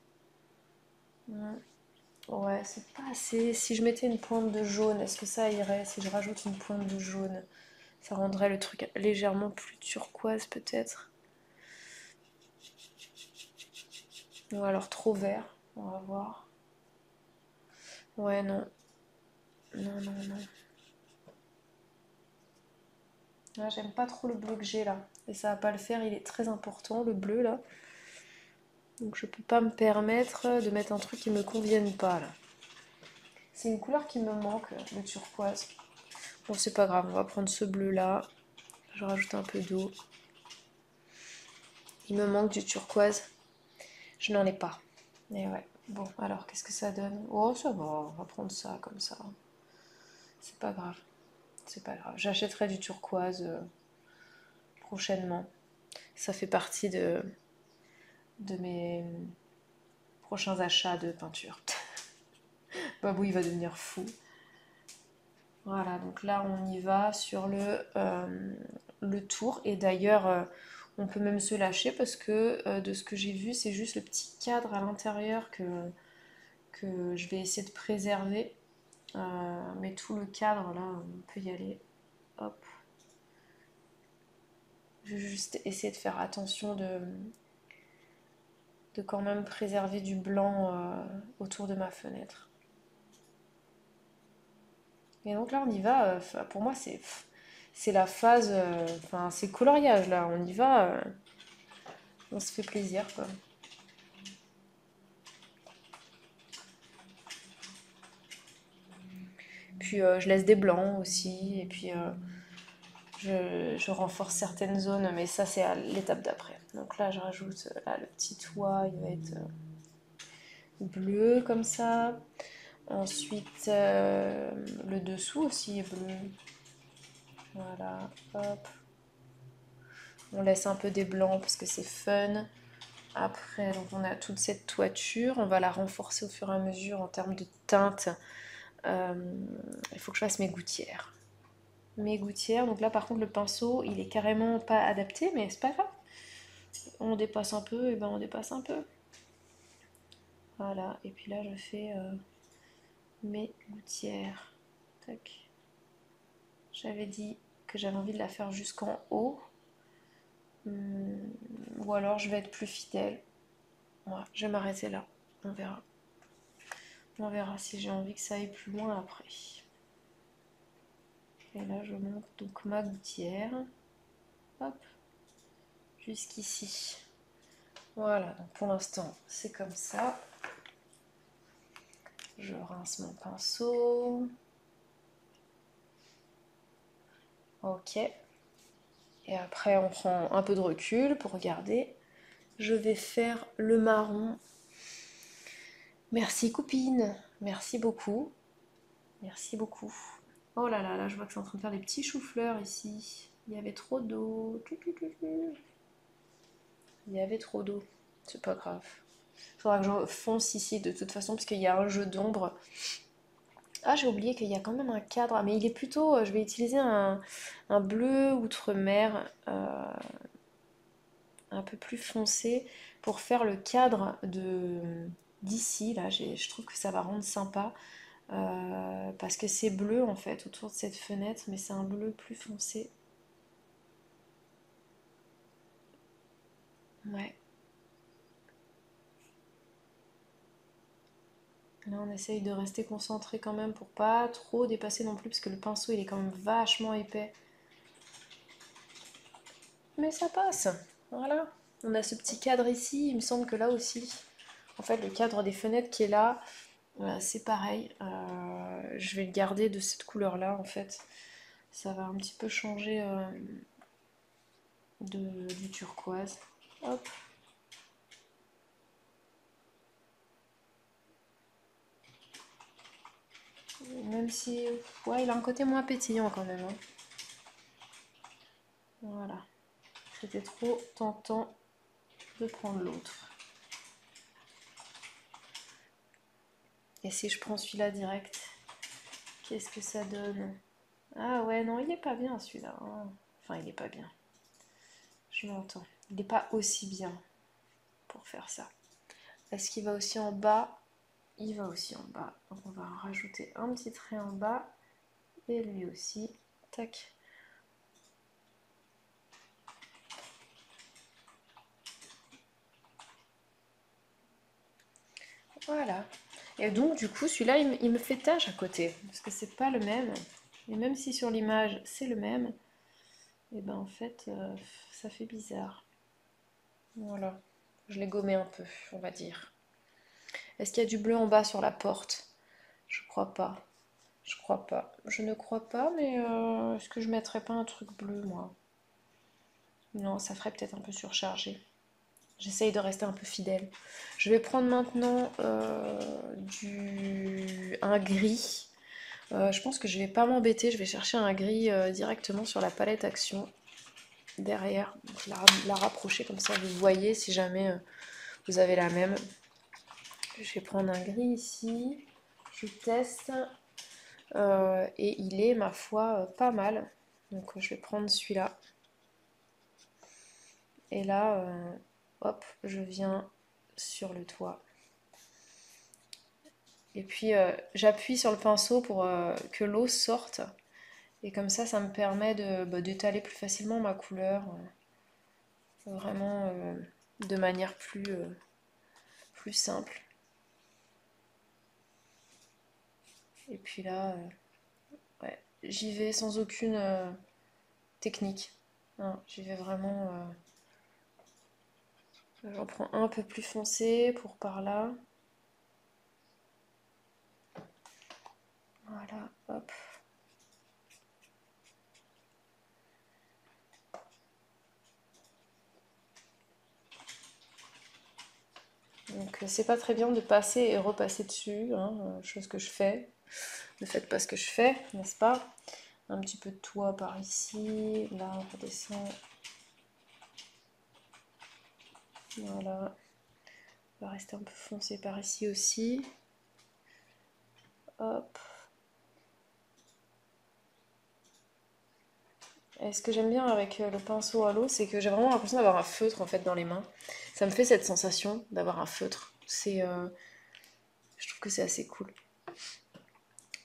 S2: Ouais, c'est pas assez. Si je mettais une pointe de jaune, est-ce que ça irait? Si je rajoute une pointe de jaune, ça rendrait le truc légèrement plus turquoise peut-être. Ou alors trop vert. On va voir. Ouais, non. Non, non, non. Ah, j'aime pas trop le bleu que j'ai là. Et ça va pas le faire, il est très important, le bleu là. Donc je peux pas me permettre de mettre un truc qui me convienne pas là. C'est une couleur qui me manque, le turquoise. Bon, c'est pas grave, on va prendre ce bleu là. Je rajoute un peu d'eau. Il me manque du turquoise. Je n'en ai pas. Et ouais. Bon, alors qu'est-ce que ça donne? Oh, ça va, on va prendre ça comme ça. C'est pas grave. C'est pas grave. J'achèterai du turquoise prochainement. Ça fait partie de mes prochains achats de peinture. Babou, il va devenir fou. Voilà, donc là, on y va sur le tour. Et d'ailleurs, on peut même se lâcher parce que de ce que j'ai vu, c'est juste le petit cadre à l'intérieur que je vais essayer de préserver. Mais tout le cadre, là, on peut y aller. Hop. Je vais juste essayer de faire attention de quand même préserver du blanc autour de ma fenêtre. Et donc là, on y va. Pour moi, c'est la phase. Enfin, c'est coloriage, là. On y va. On se fait plaisir, quoi. Puis je laisse des blancs aussi. Et puis je renforce certaines zones. Mais ça, c'est à l'étape d'après. Donc là, je rajoute là, le petit toit. Il va être bleu comme ça. Ensuite, le dessous aussi est bleu. Voilà, hop. On laisse un peu des blancs parce que c'est fun. Après, donc on a toute cette toiture. On va la renforcer au fur et à mesure en termes de teinte. Il faut que je fasse mes gouttières. Mes gouttières. Donc là, par contre, le pinceau, il est carrément pas adapté, mais c'est pas grave. On dépasse un peu, et ben on dépasse un peu. Voilà. Et puis là, je fais mes gouttières. Tac. J'avais dit que j'avais envie de la faire jusqu'en haut. Ou alors je vais être plus fidèle. Ouais, je vais m'arrêter là. On verra. On verra si j'ai envie que ça aille plus loin après. Et là, je monte donc ma gouttière. Hop. Jusqu'ici. Voilà, donc pour l'instant, c'est comme ça. Je rince mon pinceau. Ok. Et après, on prend un peu de recul pour regarder. Je vais faire le marron. Merci copine. Merci beaucoup. Merci beaucoup. Oh là là, là je vois que c'est en train de faire des petits choux-fleurs ici. Il y avait trop d'eau. Il y avait trop d'eau. C'est pas grave. Il faudra que je fonce ici de toute façon parce qu'il y a un jeu d'ombre. Ah, j'ai oublié qu'il y a quand même un cadre. Ah, mais il est plutôt... Je vais utiliser un bleu outre-mer un peu plus foncé pour faire le cadre d'ici. Là, je trouve que ça va rendre sympa. Parce que c'est bleu en fait autour de cette fenêtre, mais c'est un bleu plus foncé. Ouais. Là, on essaye de rester concentré quand même pour pas trop dépasser non plus, parce que le pinceau, il est quand même vachement épais. Mais ça passe. Voilà. On a ce petit cadre ici. Il me semble que là aussi, en fait, le cadre des fenêtres qui est là, c'est pareil. Je vais le garder de cette couleur-là, en fait. Ça va un petit peu changer du turquoise. Hop. Même si, ouais, il a un côté moins pétillant quand même, hein. Voilà. C'était trop tentant de prendre l'autre. Et si je prends celui-là direct, qu'est-ce que ça donne? Ah ouais, non, il est pas bien celui-là, hein. Enfin, il est pas bien. Je m'entends. Il n'est pas aussi bien pour faire ça. Est-ce qu'il va aussi en bas? Il va aussi en bas. Donc on va rajouter un petit trait en bas. Et lui aussi. Tac. Voilà. Et donc du coup, celui-là, il me fait tache à côté. Parce que c'est pas le même. Et même si sur l'image, c'est le même, et ben en fait, ça fait bizarre. Voilà. Je l'ai gommé un peu, on va dire. Est-ce qu'il y a du bleu en bas sur la porte? Je crois pas. Je crois pas. Je ne crois pas, mais est-ce que je mettrais pas un truc bleu, moi? Non, ça ferait peut-être un peu surchargé. J'essaye de rester un peu fidèle. Je vais prendre maintenant un gris. Je pense que je vais pas m'embêter. Je vais chercher un gris directement sur la palette Action. Derrière. Donc, la rapprocher comme ça, vous voyez si jamais vous avez la même. Je vais prendre un gris ici. Je teste. Et il est, ma foi, pas mal. Donc je vais prendre celui-là. Et là, hop, je viens sur le toit. Et puis j'appuie sur le pinceau pour que l'eau sorte. Et comme ça me permet d'étaler plus facilement ma couleur. Vraiment de manière plus simple. Et puis là, ouais, j'y vais sans aucune technique. Hein, j'y vais vraiment... j'en prends un peu plus foncé pour par là. Voilà, hop. Donc c'est pas très bien de passer et repasser dessus, hein, chose que je fais. Ne faites pas ce que je fais, n'est-ce pas? Un petit peu de toit par ici, là on redescend. Voilà. On va rester un peu foncé par ici aussi. Hop. Et ce que j'aime bien avec le pinceau à l'eau, c'est que j'ai vraiment l'impression d'avoir un feutre en fait dans les mains. Ça me fait cette sensation d'avoir un feutre. Je trouve que c'est assez cool.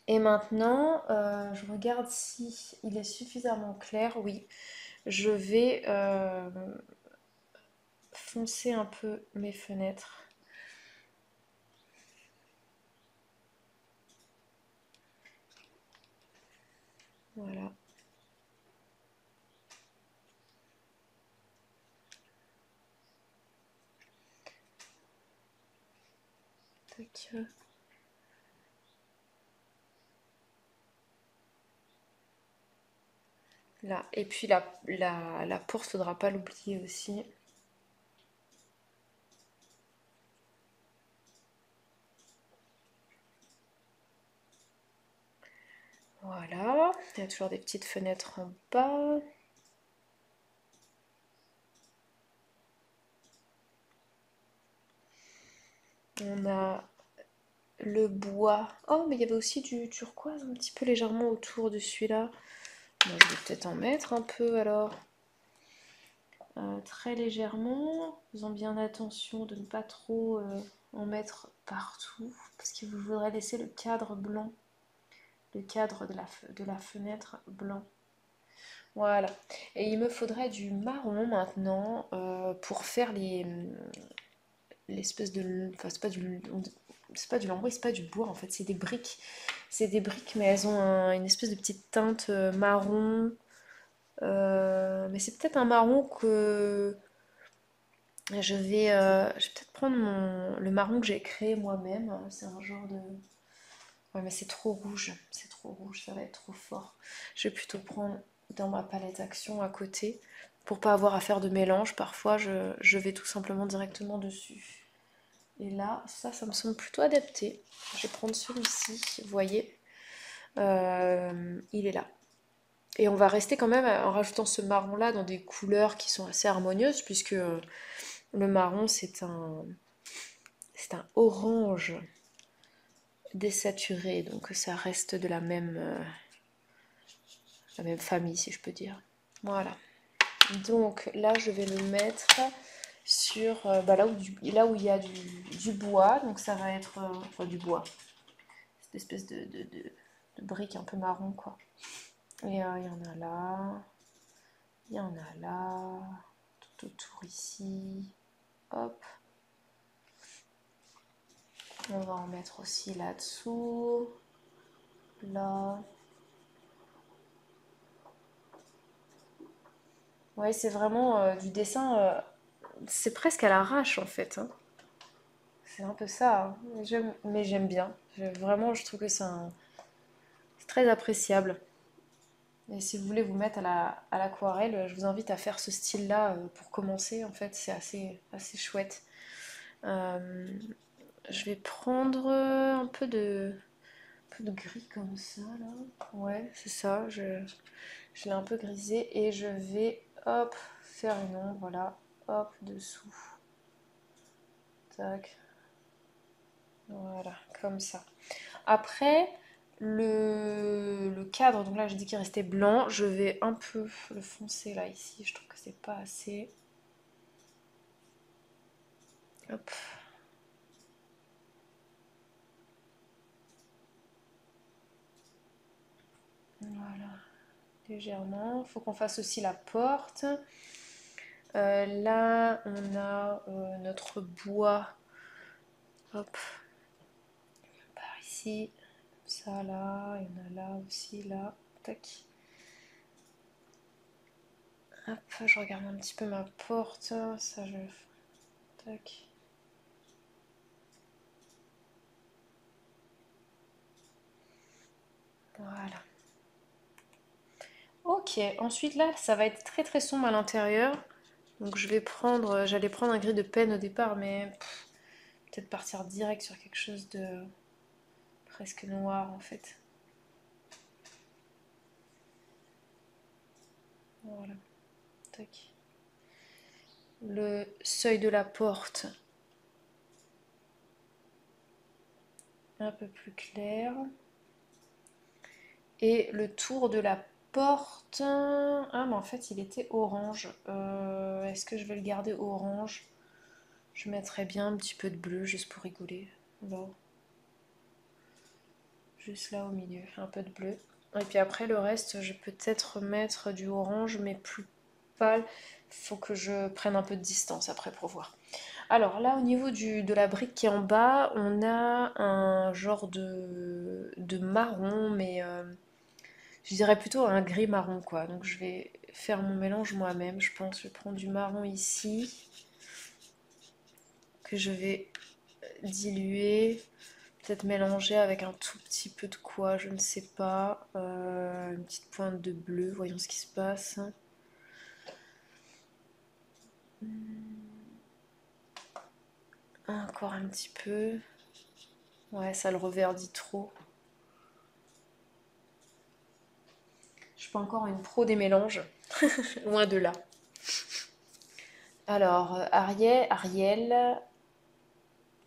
S2: Et maintenant, je regarde si il est suffisamment clair. Oui, je vais foncer un peu mes fenêtres. Voilà. Tac. Là. Et puis la porte, faudra pas l'oublier aussi. Voilà. Il y a toujours des petites fenêtres en bas. On a le bois. Oh, mais il y avait aussi du turquoise un petit peu légèrement autour de celui-là. Bon, je vais peut-être en mettre un peu alors. Très légèrement. Faisons bien attention de ne pas trop en mettre partout. Parce qu'il vous faudrait laisser le cadre blanc. Le cadre de la fenêtre blanc. Voilà. Et il me faudrait du marron maintenant pour faire l'espèce de... Enfin, c'est pas du... c'est pas du lambris, c'est pas du bois en fait, c'est des briques. C'est des briques, mais elles ont une espèce de petite teinte marron. Mais c'est peut-être un marron que je vais peut-être prendre le marron que j'ai créé moi-même. C'est un genre de... Ouais, mais c'est trop rouge, ça va être trop fort. Je vais plutôt prendre dans ma palette action à côté. Pour pas avoir à faire de mélange, parfois je vais tout simplement directement dessus. Et là, ça me semble plutôt adapté. Je vais prendre celui-ci, vous voyez, il est là. Et on va rester quand même en rajoutant ce marron-là dans des couleurs qui sont assez harmonieuses, puisque le marron, c'est un orange désaturé, donc ça reste de la même famille, si je peux dire. Voilà. Donc là, je vais le mettre sur là où il y a du bois, donc ça va être enfin, du bois, cette espèce de brique un peu marron, quoi. Et il y en a là, il y en a là, tout autour ici. Hop. On va en mettre aussi là-dessous. Là. Ouais, c'est vraiment du dessin. C'est presque à l'arrache en fait, hein. C'est un peu ça, hein. Mais j'aime bien. Vraiment, je trouve que c'est très appréciable. Et si vous voulez vous mettre à l'aquarelle, je vous invite à faire ce style-là pour commencer. En fait, c'est assez chouette. Euh, je vais prendre un peu de gris comme ça, là. Ouais, c'est ça. Je l'ai un peu grisé et je vais, hop, faire une ombre, là. Hop, dessous. Tac. Voilà, comme ça. Après, le cadre, donc là j'ai dit qu'il restait blanc, je vais un peu le foncer là, ici, je trouve que c'est pas assez. Hop. Voilà, légèrement. Faut qu'on fasse aussi la porte. Là, on a notre bois. Hop, par ici. Ça là, il y en a là aussi, là. Tac. Hop, je regarde un petit peu ma porte. Ça, je... Tac. Voilà. Ok, ensuite là, ça va être très très sombre à l'intérieur. Donc j'allais prendre un gris de peine au départ, mais peut-être partir direct sur quelque chose de presque noir en fait. Voilà, tac. Le seuil de la porte, un peu plus clair. Et le tour de la porte, ah mais en fait il était orange. Est-ce que je vais le garder orange? Je mettrais bien un petit peu de bleu juste pour rigoler. Là. Juste là au milieu, un peu de bleu. Et puis après le reste, je peux peut-être mettre du orange, mais plus pâle. Faut que je prenne un peu de distance après pour voir. Alors là, au niveau de la brique qui est en bas, on a un genre de marron, mais je dirais plutôt un gris marron, quoi. Donc je vais faire mon mélange moi-même, je pense. Je vais prendre du marron ici, que je vais diluer. Peut-être mélanger avec un tout petit peu de quoi, je ne sais pas. Une petite pointe de bleu, voyons ce qui se passe. Encore un petit peu. Ouais, ça le reverdit trop. Je suis pas encore une pro des mélanges, loin de là. Alors, Ariel,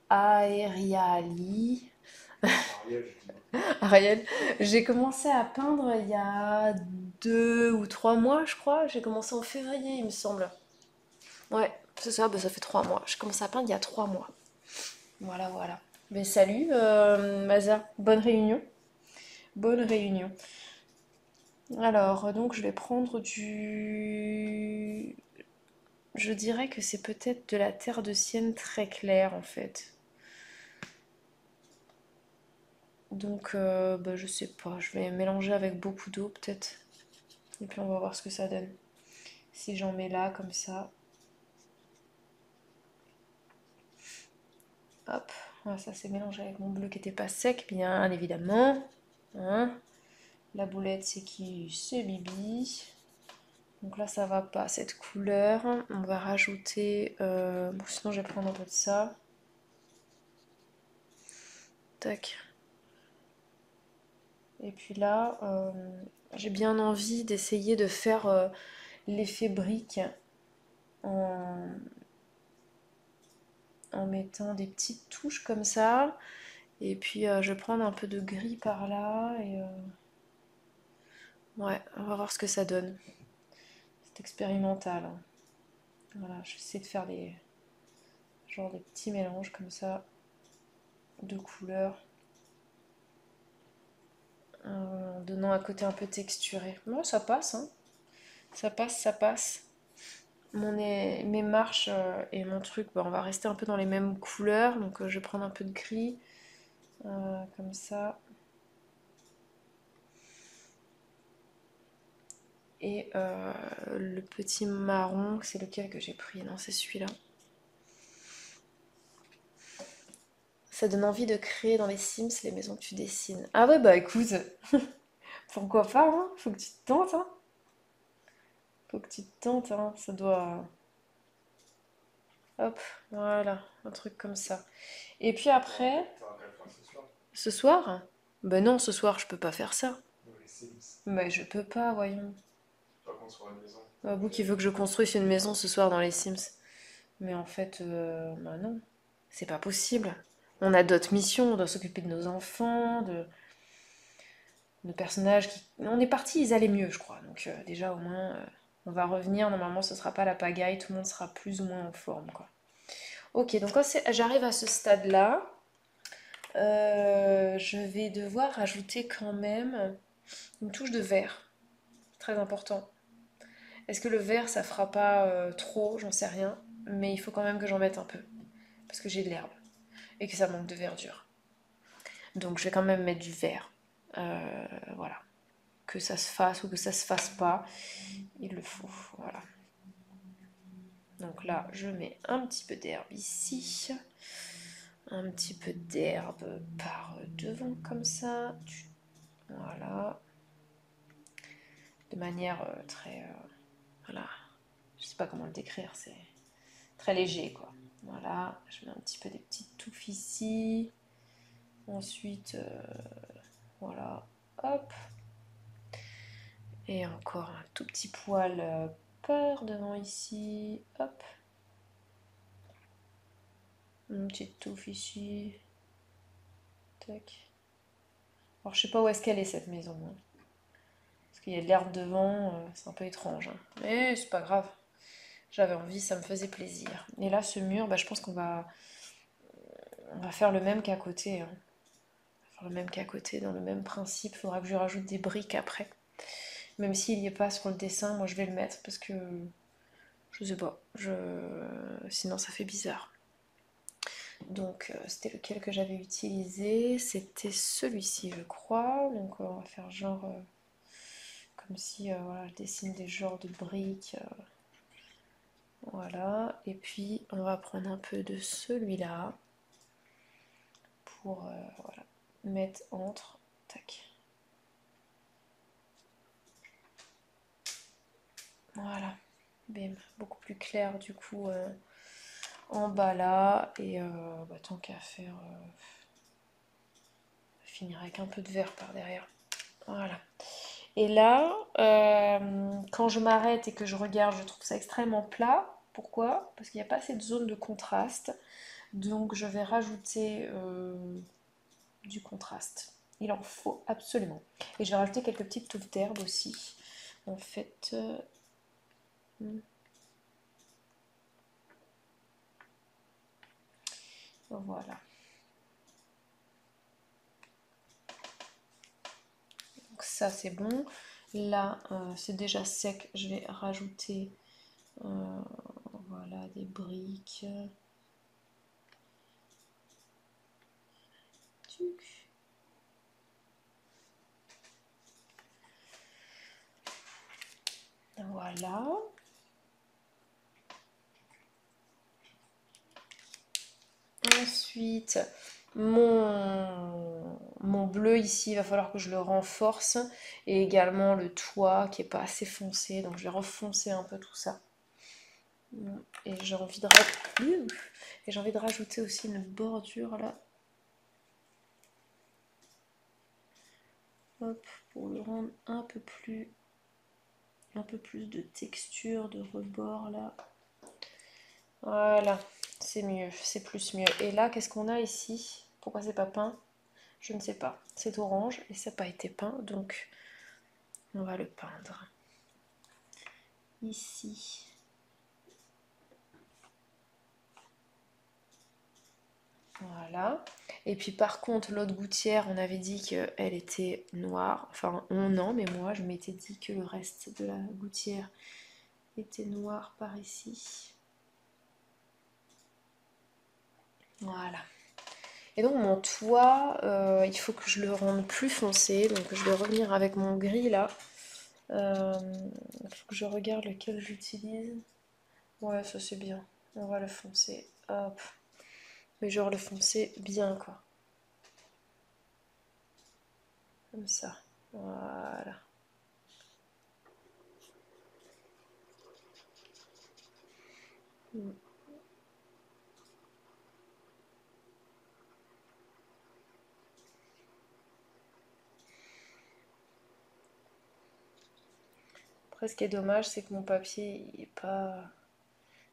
S2: Aeriali. Ariel, j'ai commencé à peindre il y a 2 ou 3 mois, je crois. J'ai commencé en février, il me semble. Ouais, c'est ça, bah, ça fait 3 mois. J'ai commencé à peindre il y a 3 mois. Voilà, voilà. Mais salut, Maza. Bonne réunion. Bonne réunion. Alors, donc, je vais prendre du... Je dirais que c'est peut-être de la terre de sienne très claire, en fait. Donc, bah, je sais pas, je vais mélanger avec beaucoup d'eau peut-être. Et puis on va voir ce que ça donne. Si j'en mets là, comme ça. Hop, voilà, ça s'est mélangé avec mon bleu qui n'était pas sec, bien évidemment. Hein. La boulette, c'est qui? C'est Bibi. Donc là, ça va pas, cette couleur. On va rajouter... Bon, sinon, je vais prendre un peu de ça. Tac. Et puis là, j'ai bien envie d'essayer de faire l'effet brique en, en mettant des petites touches comme ça. Et puis je vais prendre un peu de gris par là. Et ouais, on va voir ce que ça donne. C'est expérimental, hein. Voilà, je vais essayer de faire genre des petits mélanges comme ça de couleurs. En donnant un côté un peu texturé. Bon, ça passe, hein. Ça passe, ça passe. Mes marches et mon truc, bah, on va rester un peu dans les mêmes couleurs. Donc je vais prendre un peu de gris, comme ça. Et le petit marron, c'est lequel que j'ai pris? Non, c'est celui-là. Ça donne envie de créer dans les Sims les maisons que tu dessines. Ah ouais, bah écoute, pourquoi pas, hein? Faut que tu te tentes, hein? Faut que tu te tentes, hein? Ça doit... Hop, voilà, un truc comme ça. Et puis après,
S1: T'auras qu'à le faire ce soir.
S2: ce soir? Ben non, ce soir, je peux pas faire ça.
S1: Dans les Sims.
S2: Mais je peux pas, voyons.
S1: Pas qu'on soit à la maison.
S2: Abou qui veut que je construise une maison ce soir dans les Sims. Mais en fait, bah non, c'est pas possible. On a d'autres missions, on doit s'occuper de nos enfants, de personnages qui... On est parti, ils allaient mieux, je crois. Donc déjà, au moins, on va revenir. Normalement, ce sera pas la pagaille, tout le monde sera plus ou moins en forme, quoi. Ok, donc quand j'arrive à ce stade-là, je vais devoir rajouter quand même une touche de vert. Très important. Est-ce que le vert, ça fera pas trop? J'en sais rien. Mais il faut quand même que j'en mette un peu. Parce que j'ai de l'herbe. Et que ça manque de verdure. Donc je vais quand même mettre du vert. Voilà. Que ça se fasse ou que ça se fasse pas, il le faut. Voilà. Donc là, je mets un petit peu d'herbe ici. Un petit peu d'herbe par devant comme ça. Voilà. De manière très... voilà. Je sais pas comment le décrire, c'est très léger quoi. Voilà, je mets un petit peu des petites touffes ici. Ensuite, voilà, hop. Et encore un tout petit poil par devant ici, hop. Une petite touffe ici. Tac. Alors je sais pas où est-ce qu'elle est cette maison, hein. Parce qu'il y a de l'herbe devant, c'est un peu étrange, hein. Mais c'est pas grave. J'avais envie, ça me faisait plaisir. Et là, ce mur, bah, je pense on va faire le même qu'à côté, hein. Faire le même qu'à côté, dans le même principe. Il faudra que je rajoute des briques après. Même s'il n'y est pas sur le dessin, moi je vais le mettre parce que je sais pas. Sinon ça fait bizarre. Donc c'était lequel que j'avais utilisé? C'était celui-ci, je crois. Donc on va faire genre comme si voilà, je dessine des genres de briques. Voilà. Et puis on va prendre un peu de celui-là pour voilà, mettre entre. Tac. Voilà. Bim. Beaucoup plus clair du coup en bas là. Et bah, tant qu'à faire, finir avec un peu de vert par derrière. Voilà. Et là, quand je m'arrête et que je regarde, je trouve ça extrêmement plat. Pourquoi? Parce qu'il n'y a pas assez de zone de contraste. Donc je vais rajouter du contraste. Il en faut absolument. Et je vais rajouter quelques petites touffes d'herbe aussi. En fait, voilà. Donc ça c'est bon. Là, c'est déjà sec. Je vais rajouter voilà, des briques. Tuc. Voilà. Ensuite, mon bleu ici, il va falloir que je le renforce. Et également le toit qui est pas assez foncé. Donc je vais refoncer un peu tout ça. Et j'ai envie de rajouter aussi une bordure là. Hop, pour le rendre un peu plus de texture, de rebord là. Voilà, c'est mieux, c'est plus mieux. Et là, qu'est-ce qu'on a ici? Pourquoi c'est pas peint? Je ne sais pas. C'est orange et ça n'a pas été peint, donc on va le peindre. Ici. Voilà. Et puis par contre, l'autre gouttière, on avait dit qu'elle était noire. Enfin, non, mais moi, je m'étais dit que le reste de la gouttière était noir par ici. Voilà. Et donc mon toit, il faut que je le rende plus foncé. Donc je vais revenir avec mon gris là. Il faut que je regarde lequel j'utilise. Ouais, ça c'est bien. On va le foncer. Hop. Mais genre le foncer bien quoi. Comme ça. Voilà. Après, ce qui est dommage, c'est que mon papier, il est pas...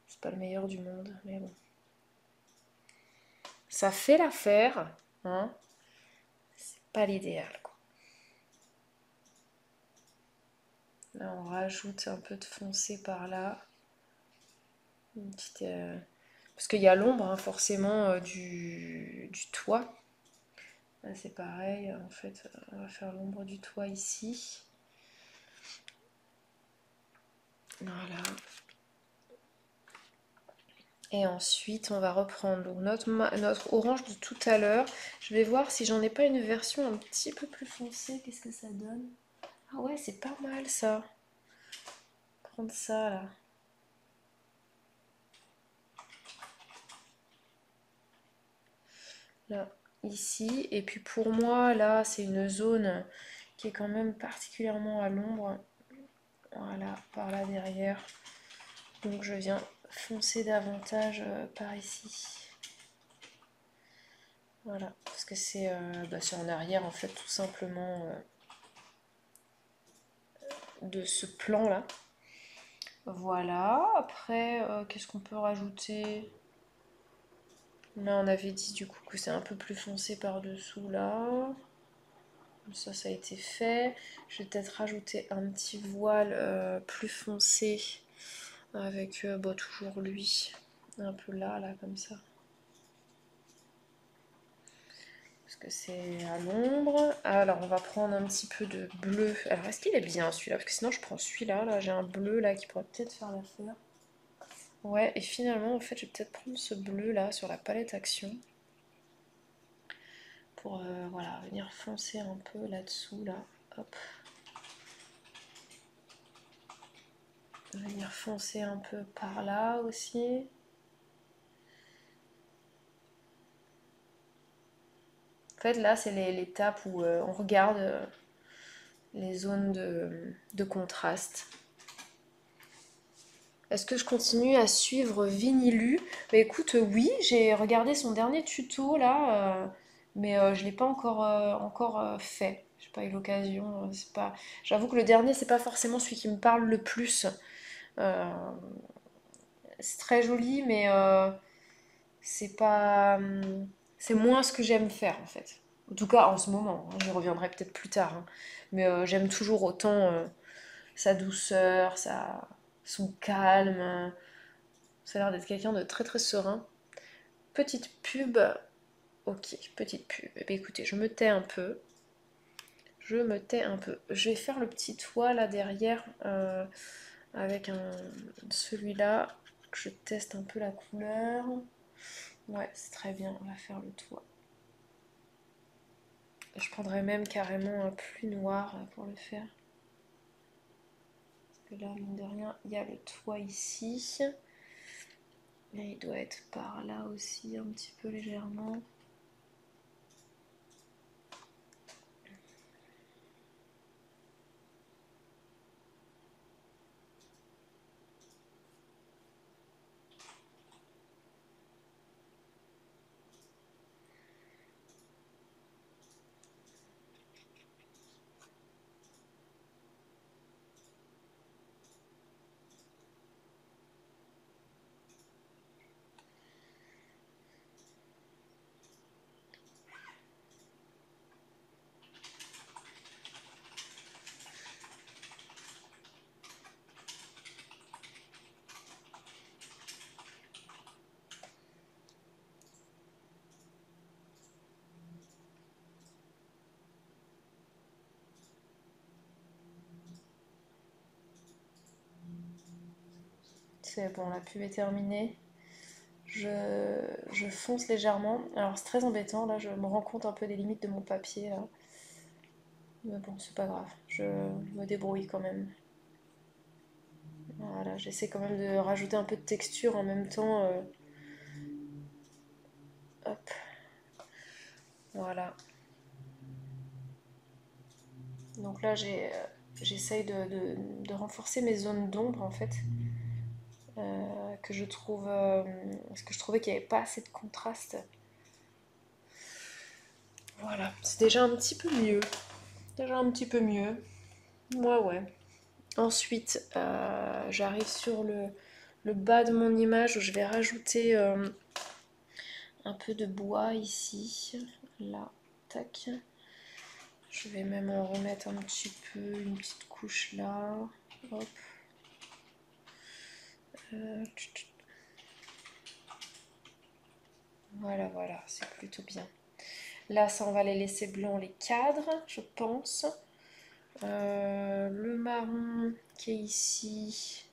S2: C'est pas le meilleur du monde, mais bon. Ça fait l'affaire, hein. C'est pas l'idéal, quoi. Là, on rajoute un peu de foncé par là. Une petite, parce qu'il y a l'ombre, hein, forcément, du toit. Là, c'est pareil, en fait, on va faire l'ombre du toit ici. Voilà. Et ensuite, on va reprendre donc, notre orange de tout à l'heure. Je vais voir si j'en ai pas une version un petit peu plus foncée. Qu'est-ce que ça donne? Ah ouais, c'est pas mal ça. Prendre ça là. Là, ici. Et puis pour moi, là, c'est une zone qui est quand même particulièrement à l'ombre. Voilà, par là derrière. Donc je viens foncer davantage par ici. Voilà, parce que c'est en arrière en fait tout simplement de ce plan là. Voilà, après qu'est-ce qu'on peut rajouter? Là on avait dit du coup que c'est un peu plus foncé par dessous là. Ça a été fait. Je vais peut-être rajouter un petit voile plus foncé avec toujours lui. Un peu là comme ça. Parce que c'est à l'ombre. Alors on va prendre un petit peu de bleu. Alors est-ce qu'il est bien celui-là? Parce que sinon je prends celui-là. Là, j'ai un bleu là qui pourrait peut-être faire l'affaire. Ouais, et finalement en fait je vais peut-être prendre ce bleu là sur la palette action. Pour voilà, venir foncer un peu là-dessous là. Hop. Venir foncer un peu par là aussi. En fait là c'est l'étape où on regarde les zones de contraste. Est-ce que je continue à suivre Vinilu? Bah écoute, oui, j'ai regardé son dernier tuto là, mais je l'ai pas encore fait. J'ai pas eu l'occasion. C'est pas... J'avoue que le dernier, c'est pas forcément celui qui me parle le plus. Euh, c'est très joli, mais c'est pas, c'est moins ce que j'aime faire en fait. En tout cas, en ce moment. Hein, j'y reviendrai peut-être plus tard. Hein. Mais j'aime toujours autant sa douceur, son calme. Ça a l'air d'être quelqu'un de très très serein. Petite pub. Ok, petite pub. Eh bien, écoutez, je me tais un peu. Je me tais un peu. Je vais faire le petit toit là derrière avec celui-là. Je teste un peu la couleur. Ouais, c'est très bien. On va faire le toit. Je prendrais même carrément un plus noir pour le faire. Et là, mine de rien, il y a le toit ici. Et il doit être par là aussi, un petit peu légèrement. C'est bon, la pub est terminée. Je fonce légèrement. Alors c'est très embêtant, là je me rends compte un peu des limites de mon papier là. Mais bon, c'est pas grave, je me débrouille quand même. Voilà, j'essaie quand même de rajouter un peu de texture en même temps. Hop, voilà. Donc là j'essaye de renforcer mes zones d'ombre en fait. Que je trouve. Parce que je trouvais qu'il n'y avait pas assez de contraste. Voilà, c'est déjà un petit peu mieux. Déjà un petit peu mieux. Ouais. Ensuite, j'arrive sur le bas de mon image où je vais rajouter un peu de bois ici. Là, tac. Je vais même en remettre un petit peu, une petite couche là. Hop. Voilà, c'est plutôt bien. Là, ça, on va les laisser blancs, les cadres, je pense. Le marron qui est ici,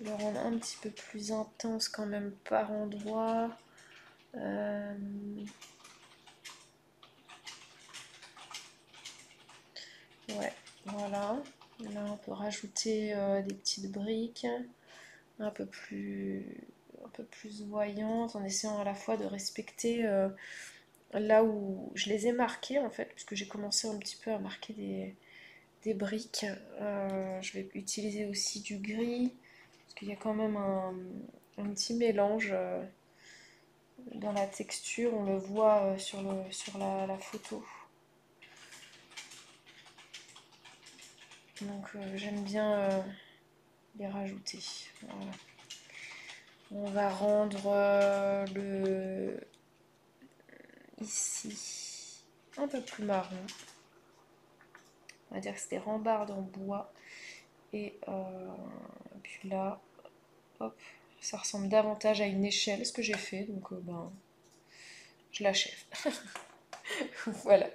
S2: le rendre un petit peu plus intense quand même par endroit. Ouais, voilà. Là, on peut rajouter des petites briques un peu plus voyantes en essayant à la fois de respecter là où je les ai marquées en fait, puisque j'ai commencé un petit peu à marquer des briques. Je vais utiliser aussi du gris, parce qu'il y a quand même un petit mélange dans la texture, on le voit sur la photo. Donc j'aime bien les rajouter. Voilà. On va rendre ici un peu plus marron. On va dire que c'est des rambardes en bois. Et puis là, hop, ça ressemble davantage à une échelle, ce que j'ai fait. Donc je l'achève. Voilà.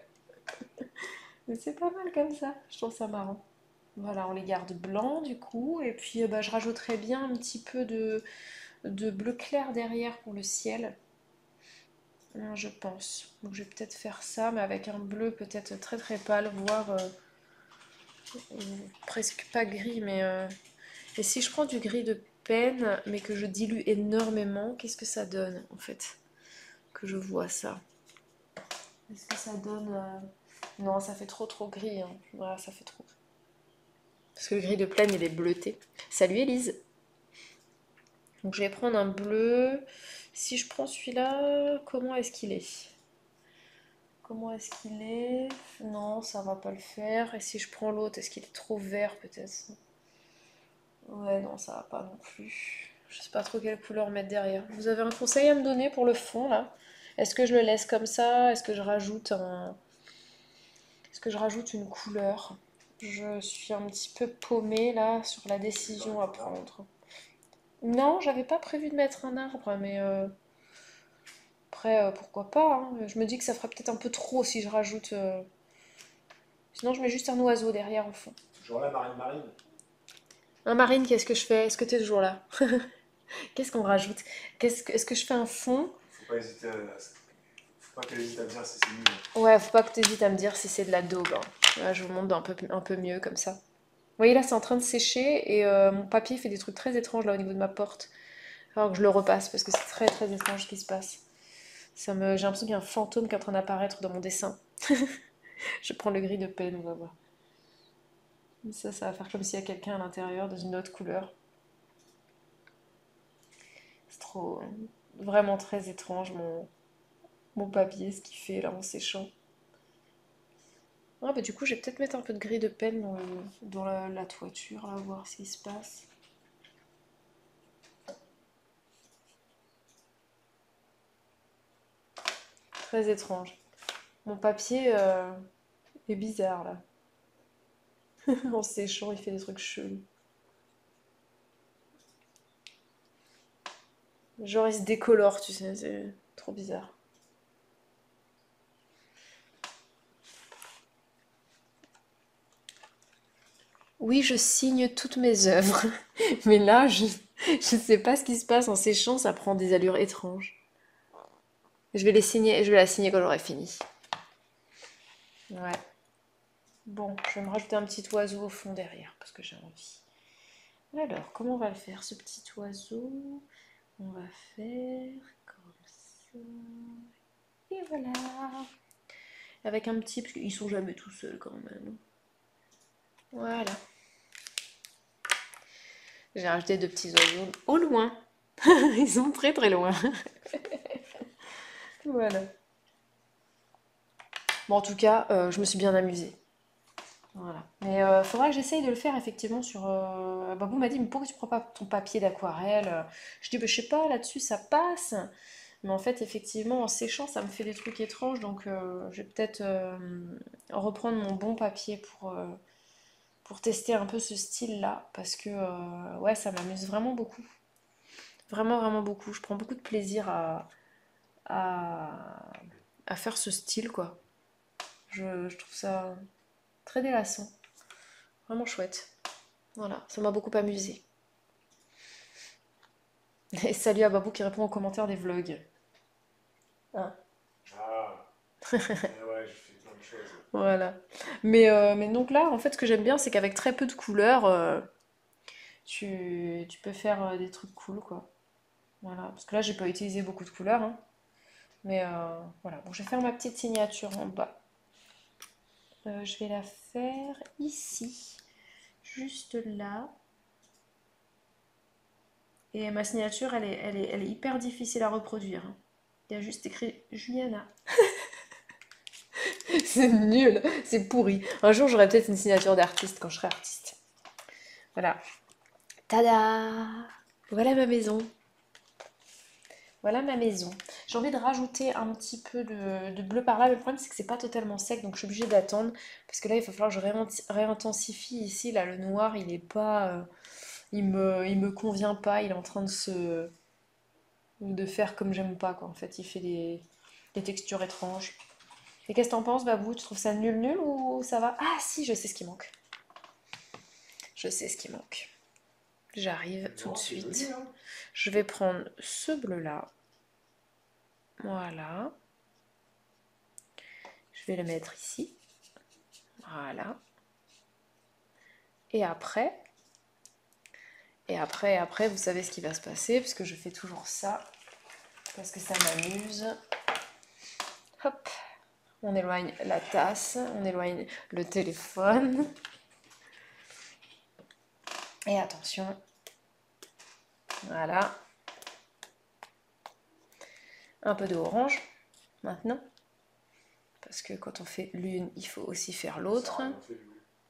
S2: Mais c'est pas mal comme ça. Je trouve ça marrant. Voilà, on les garde blancs du coup. Et puis je rajouterai bien un petit peu de bleu clair derrière pour le ciel. Je pense. Donc je vais peut-être faire ça, mais avec un bleu peut-être très très pâle, voire presque pas gris. Mais et si je prends du gris de peine, mais que je dilue énormément, qu'est-ce que ça donne en fait? Que je vois ça. Est-ce que ça donne... Non, ça fait trop gris. Hein. Voilà, ça fait trop. Parce que le gris de plaine, il est bleuté. Salut Élise. Donc je vais prendre un bleu. Si je prends celui-là, comment est-ce qu'il est? Comment est-ce qu'il est? Non, ça va pas le faire. Et si je prends l'autre, est-ce qu'il est trop vert peut-être? Ouais, non, ça va pas non plus. Je sais pas trop quelle couleur mettre derrière. Vous avez un conseil à me donner pour le fond là? Est-ce que je le laisse comme ça? Est-ce que je rajoute une couleur? Je suis un petit peu paumée là sur la décision à prendre. Non, j'avais pas prévu de mettre un arbre, mais après, pourquoi pas, hein. Je me dis que ça ferait peut-être un peu trop si je rajoute. Sinon, je mets juste un oiseau derrière en fond.
S1: Genre la marine.
S2: Un marine, qu'est-ce que je fais? Est-ce que t'es toujours là? Qu'est-ce qu'on rajoute? Est-ce que je fais un fond?
S1: Faut pas qu'elle hésite à me dire si c'est mieux.
S2: Ouais, faut pas que t'hésites à me dire si c'est de la daube, hein. Là, je vous montre un peu mieux comme ça. voyez là, c'est en train de sécher et mon papier fait des trucs très étranges là au niveau de ma porte. Alors que je le repasse parce que c'est très très étrange ce qui se passe. J'ai l'impression qu'il y a un fantôme qui est en train d'apparaître dans mon dessin. Je prends le gris de peine, on va voir. Ça va faire comme s'il y a quelqu'un à l'intérieur dans une autre couleur. C'est trop... Vraiment très étrange mon papier, ce qu'il fait là en séchant. Ah bah du coup, je vais peut-être mettre un peu de gris de peine dans la toiture, là, voir ce qui se passe. Très étrange. Mon papier est bizarre là. En séchant, il fait des trucs chelous. Genre il se décolore, tu sais, c'est trop bizarre. Oui, je signe toutes mes œuvres. Mais là, je sais pas ce qui se passe en séchant, ça prend des allures étranges. Je vais les signer, je vais la signer quand j'aurai fini. Ouais. Bon, je vais me rajouter un petit oiseau au fond derrière, parce que j'ai envie. Alors, comment on va le faire, ce petit oiseau? On va faire comme ça. Et voilà. Avec un petit... Parce qu'ils sont jamais tout seuls quand même. Voilà. J'ai rajouté deux petits oiseaux au loin. Ils sont très très loin. Voilà. Bon, en tout cas, je me suis bien amusée. Voilà. Mais faudra que j'essaye de le faire effectivement sur. Babou m'a dit, mais pourquoi tu prends pas ton papier d'aquarelle? Je dis, bah, je sais pas, là-dessus ça passe. Mais en fait, effectivement, en séchant, ça me fait des trucs étranges. Donc, je vais peut-être reprendre mon bon papier pour tester un peu ce style-là. Parce que, ouais, ça m'amuse vraiment beaucoup. Vraiment, vraiment beaucoup. Je prends beaucoup de plaisir à, à faire ce style, quoi. Je trouve ça très délassant. Vraiment chouette. Voilà, ça m'a beaucoup amusé. Et salut à Babou qui répond aux commentaires des vlogs. Hein.
S1: Ah, ouais, je fais plein de choses.
S2: Voilà. Mais donc là, en fait, ce que j'aime bien, c'est qu'avec très peu de couleurs, tu peux faire des trucs cool, quoi. Voilà. Parce que là, j'ai pas utilisé beaucoup de couleurs, hein. Mais voilà. Bon, je vais faire ma petite signature en bas. Je vais la faire ici. Juste là. Et ma signature, elle est hyper difficile à reproduire, hein. Il y a juste écrit Juliana. C'est nul, c'est pourri. Un jour, j'aurai peut-être une signature d'artiste quand je serai artiste. Voilà. Tada! Voilà ma maison. Voilà ma maison. J'ai envie de rajouter un petit peu de bleu par là. Mais le problème, c'est que c'est pas totalement sec, donc je suis obligée d'attendre. Parce que là, il va falloir que je réintensifie ici. Là, le noir, il est pas. Il me convient pas. Il est en train de faire comme j'aime pas, quoi. En fait, il fait des textures étranges. Et qu'est-ce que t'en penses, Babou? Tu trouves ça nul nul ou ça va? Ah si, je sais ce qui manque. Je sais ce qui manque. J'arrive tout de suite. Je vais prendre ce bleu-là. Voilà. Je vais le mettre ici. Voilà. Et après, vous savez ce qui va se passer, parce que je fais toujours ça, parce que ça m'amuse. Hop, on éloigne la tasse, on éloigne le téléphone. Et attention, voilà. Un peu de orange, maintenant. Parce que quand on fait l'une, il faut aussi faire l'autre.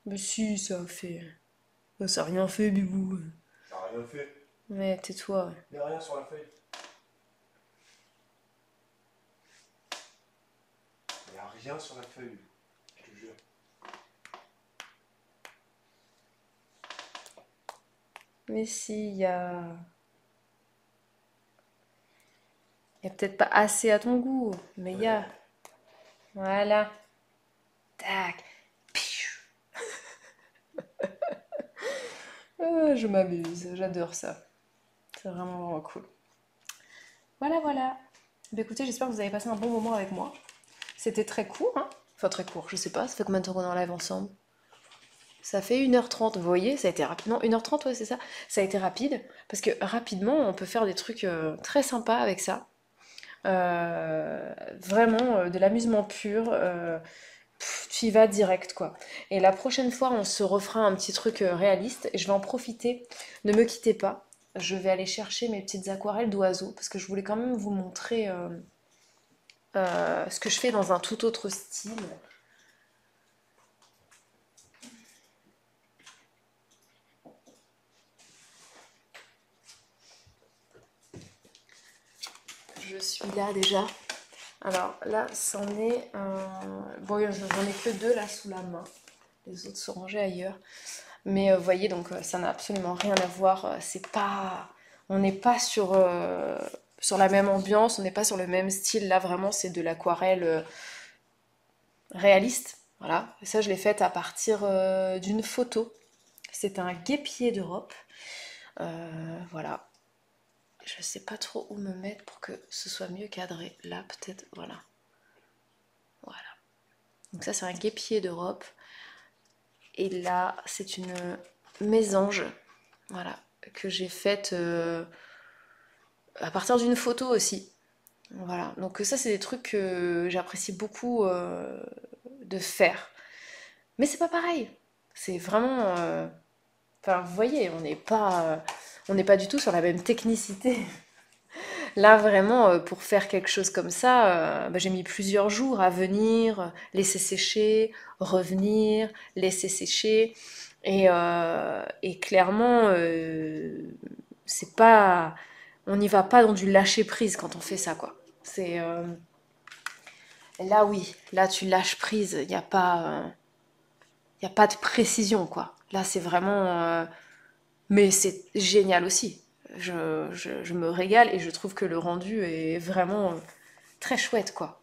S2: Mais si, ça a fait... Ça a rien fait, Bibou.
S1: Ça n'a rien fait.
S2: Mais tais-toi.
S1: Il n'y a rien sur la feuille. Il n'y a rien sur la feuille, je te jure.
S2: Mais si, il y a... Il y a peut-être pas assez à ton goût, mais il y a... Voilà. Tac. Piou. Ah, je m'amuse, j'adore ça. C'est vraiment, vraiment cool. Voilà, voilà. Bah, écoutez, j'espère que vous avez passé un bon moment avec moi. C'était très court, hein? Enfin, très court, je sais pas. Ça fait combien de temps qu'on est en live ensemble? Ça fait 1h30, vous voyez, ça a été rapide. Non, 1h30, ouais, c'est ça. Ça a été rapide, parce que rapidement, on peut faire des trucs très sympas avec ça. Vraiment, de l'amusement pur. Tu y vas direct, quoi. Et la prochaine fois, on se refera un petit truc réaliste, et je vais en profiter. Ne me quittez pas. Je vais aller chercher mes petites aquarelles d'oiseaux, parce que je voulais quand même vous montrer ce que je fais dans un tout autre style. Je suis là déjà. Alors là, c'en est bon, j'en ai que deux là sous la main. Les autres sont rangés ailleurs. Mais vous voyez, donc ça n'a absolument rien à voir. C'est pas, on n'est pas sur la même ambiance, on n'est pas sur le même style. Là, vraiment, c'est de l'aquarelle réaliste. Voilà. Et ça, je l'ai faite à partir d'une photo. C'est un guépier d'Europe. Voilà. Je sais pas trop où me mettre pour que ce soit mieux cadré. Là, peut-être, voilà. Voilà. Donc ça, c'est un guépier d'Europe. Et là, c'est une mésange, voilà, que j'ai faite à partir d'une photo aussi. Voilà. Donc ça, c'est des trucs que j'apprécie beaucoup de faire. Mais c'est pas pareil. C'est vraiment... Enfin, vous voyez, on n'est pas du tout sur la même technicité. Là, vraiment, pour faire quelque chose comme ça, bah, j'ai mis plusieurs jours à venir, laisser sécher, revenir, laisser sécher. Et clairement, c'est pas, on n'y va pas dans du lâcher prise quand on fait ça, quoi. C'est là, oui, là tu lâches prise. Il y a pas de précision, quoi. Là, c'est vraiment, mais c'est génial aussi. Je me régale et je trouve que le rendu est vraiment très chouette, quoi.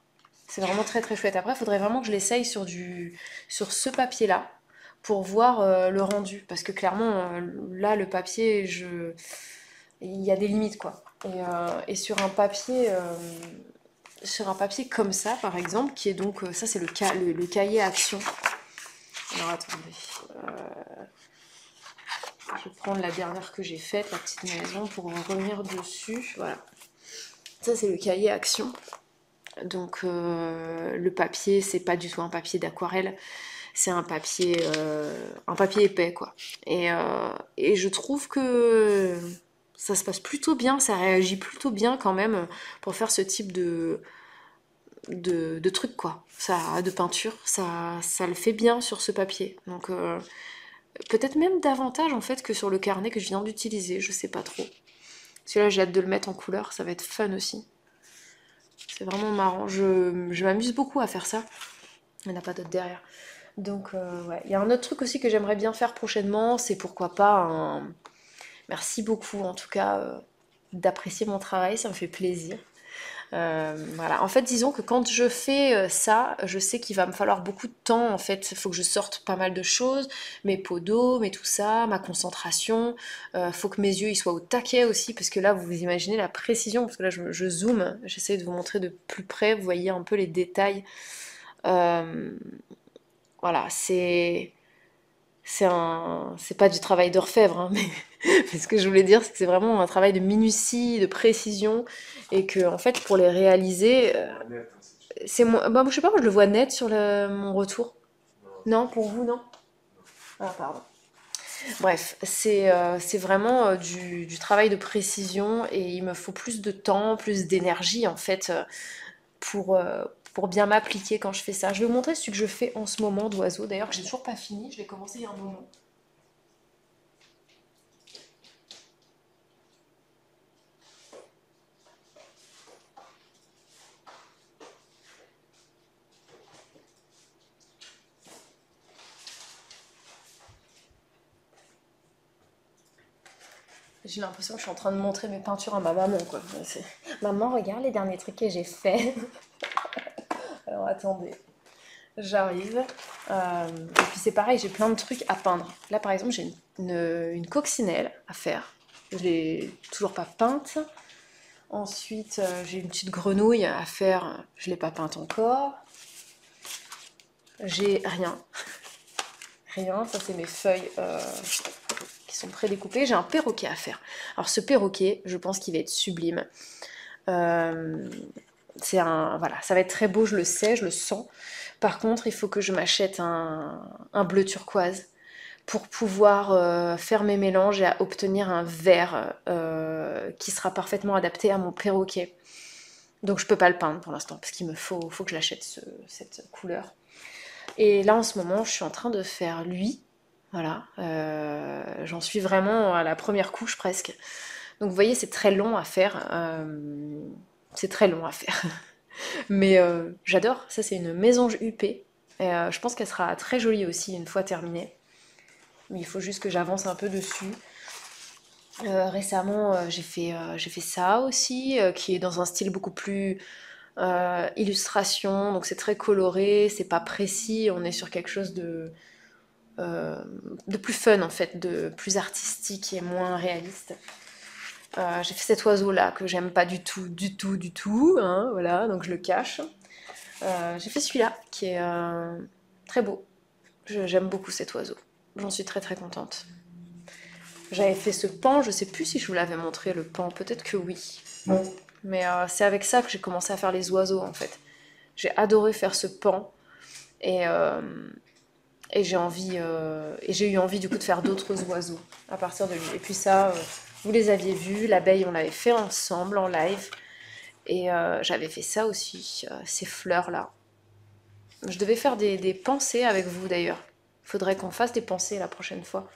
S2: C'est vraiment très très chouette. Après, il faudrait vraiment que je l'essaye sur ce papier-là pour voir le rendu. Parce que clairement, là, le papier, il y a des limites, quoi. Et sur un papier comme ça, par exemple, qui est donc, ça c'est le cahier action. Alors attendez, je vais prendre la dernière que j'ai faite, la petite maison, pour en revenir dessus. Voilà. Ça c'est le cahier action. Donc le papier, c'est pas du tout un papier d'aquarelle, c'est un papier épais, quoi. Et je trouve que ça se passe plutôt bien, ça réagit plutôt bien quand même pour faire ce type de truc, quoi. Ça, de peinture, ça le fait bien sur ce papier. Donc peut-être même davantage en fait que sur le carnet que je viens d'utiliser, je sais pas trop. Celui-là, j'ai hâte de le mettre en couleur, ça va être fun aussi. C'est vraiment marrant. Je m'amuse beaucoup à faire ça. Il n'y en a pas d'autre derrière. Donc, ouais. Il y a un autre truc aussi que j'aimerais bien faire prochainement, c'est pourquoi pas un... Merci beaucoup, en tout cas, d'apprécier mon travail, ça me fait plaisir. Voilà. En fait, disons que quand je fais ça, je sais qu'il va me falloir beaucoup de temps. En fait, il faut que je sorte pas mal de choses, mes pots d'eau, mais tout ça, ma concentration. Faut que mes yeux ils soient au taquet aussi, parce que là, vous imaginez la précision, parce que là, je zoome, j'essaie de vous montrer de plus près. Vous voyez un peu les détails. Euh, voilà, c'est pas du travail d'orfèvre, hein, mais ce que je voulais dire, c'est que c'est vraiment un travail de minutie, de précision, et que en fait, pour les réaliser,
S1: Net, hein, c'est sûr.
S2: c'est moi, bah, je sais pas, moi je le vois net sur mon retour.
S1: Non,
S2: Non, pour vous, non? Ah, pardon. Bref, c'est vraiment du travail de précision, et il me faut plus de temps, plus d'énergie en fait, pour, euh, pour bien m'appliquer quand je fais ça. Je vais vous montrer ce que je fais en ce moment d'oiseau. D'ailleurs, j'ai toujours pas fini, je l'ai commencé il y a un moment. J'ai l'impression que je suis en train de montrer mes peintures à ma maman, quoi. Maman, regarde les derniers trucs que j'ai faits. Alors attendez, j'arrive. Et puis c'est pareil, j'ai plein de trucs à peindre. Là par exemple, j'ai une coccinelle à faire. Je l'ai toujours pas peinte. Ensuite, j'ai une petite grenouille à faire. Je l'ai pas peinte encore. J'ai rien. rien. Ça, c'est mes feuilles qui sont prédécoupées. J'ai un perroquet à faire. Alors, ce perroquet, je pense qu'il va être sublime. Voilà, ça va être très beau, je le sais, je le sens. Par contre, il faut que je m'achète un bleu turquoise pour pouvoir faire mes mélanges et à obtenir un vert qui sera parfaitement adapté à mon perroquet. Donc je peux pas le peindre pour l'instant parce qu'il faut que je l'achète cette couleur. Et là en ce moment je suis en train de faire lui. Voilà, j'en suis vraiment à la première couche presque. Donc vous voyez c'est très long à faire. C'est très long à faire. Mais j'adore, ça c'est une mésange huppée. Et je pense qu'elle sera très jolie aussi une fois terminée. Mais il faut juste que j'avance un peu dessus. Récemment, j'ai fait ça aussi, qui est dans un style beaucoup plus illustration, donc c'est très coloré, c'est pas précis, on est sur quelque chose de plus fun en fait, de plus artistique et moins réaliste. J'ai fait cet oiseau là que j'aime pas du tout, du tout, du tout, hein, voilà, donc je le cache. J'ai fait celui-là qui est très beau. J'aime beaucoup cet oiseau. J'en suis très très contente. J'avais fait ce pan, je sais plus si je vous l'avais montré le pan, peut-être que oui. Mais c'est avec ça que j'ai commencé à faire les oiseaux en fait. J'ai adoré faire ce pan et, j'ai eu envie du coup de faire d'autres oiseaux à partir de lui. Et puis ça, vous les aviez vus, l'abeille on l'avait fait ensemble en live. Et j'avais fait ça aussi, ces fleurs là. Je devais faire des pensées avec vous d'ailleurs. Il faudrait qu'on fasse des pensées la prochaine fois.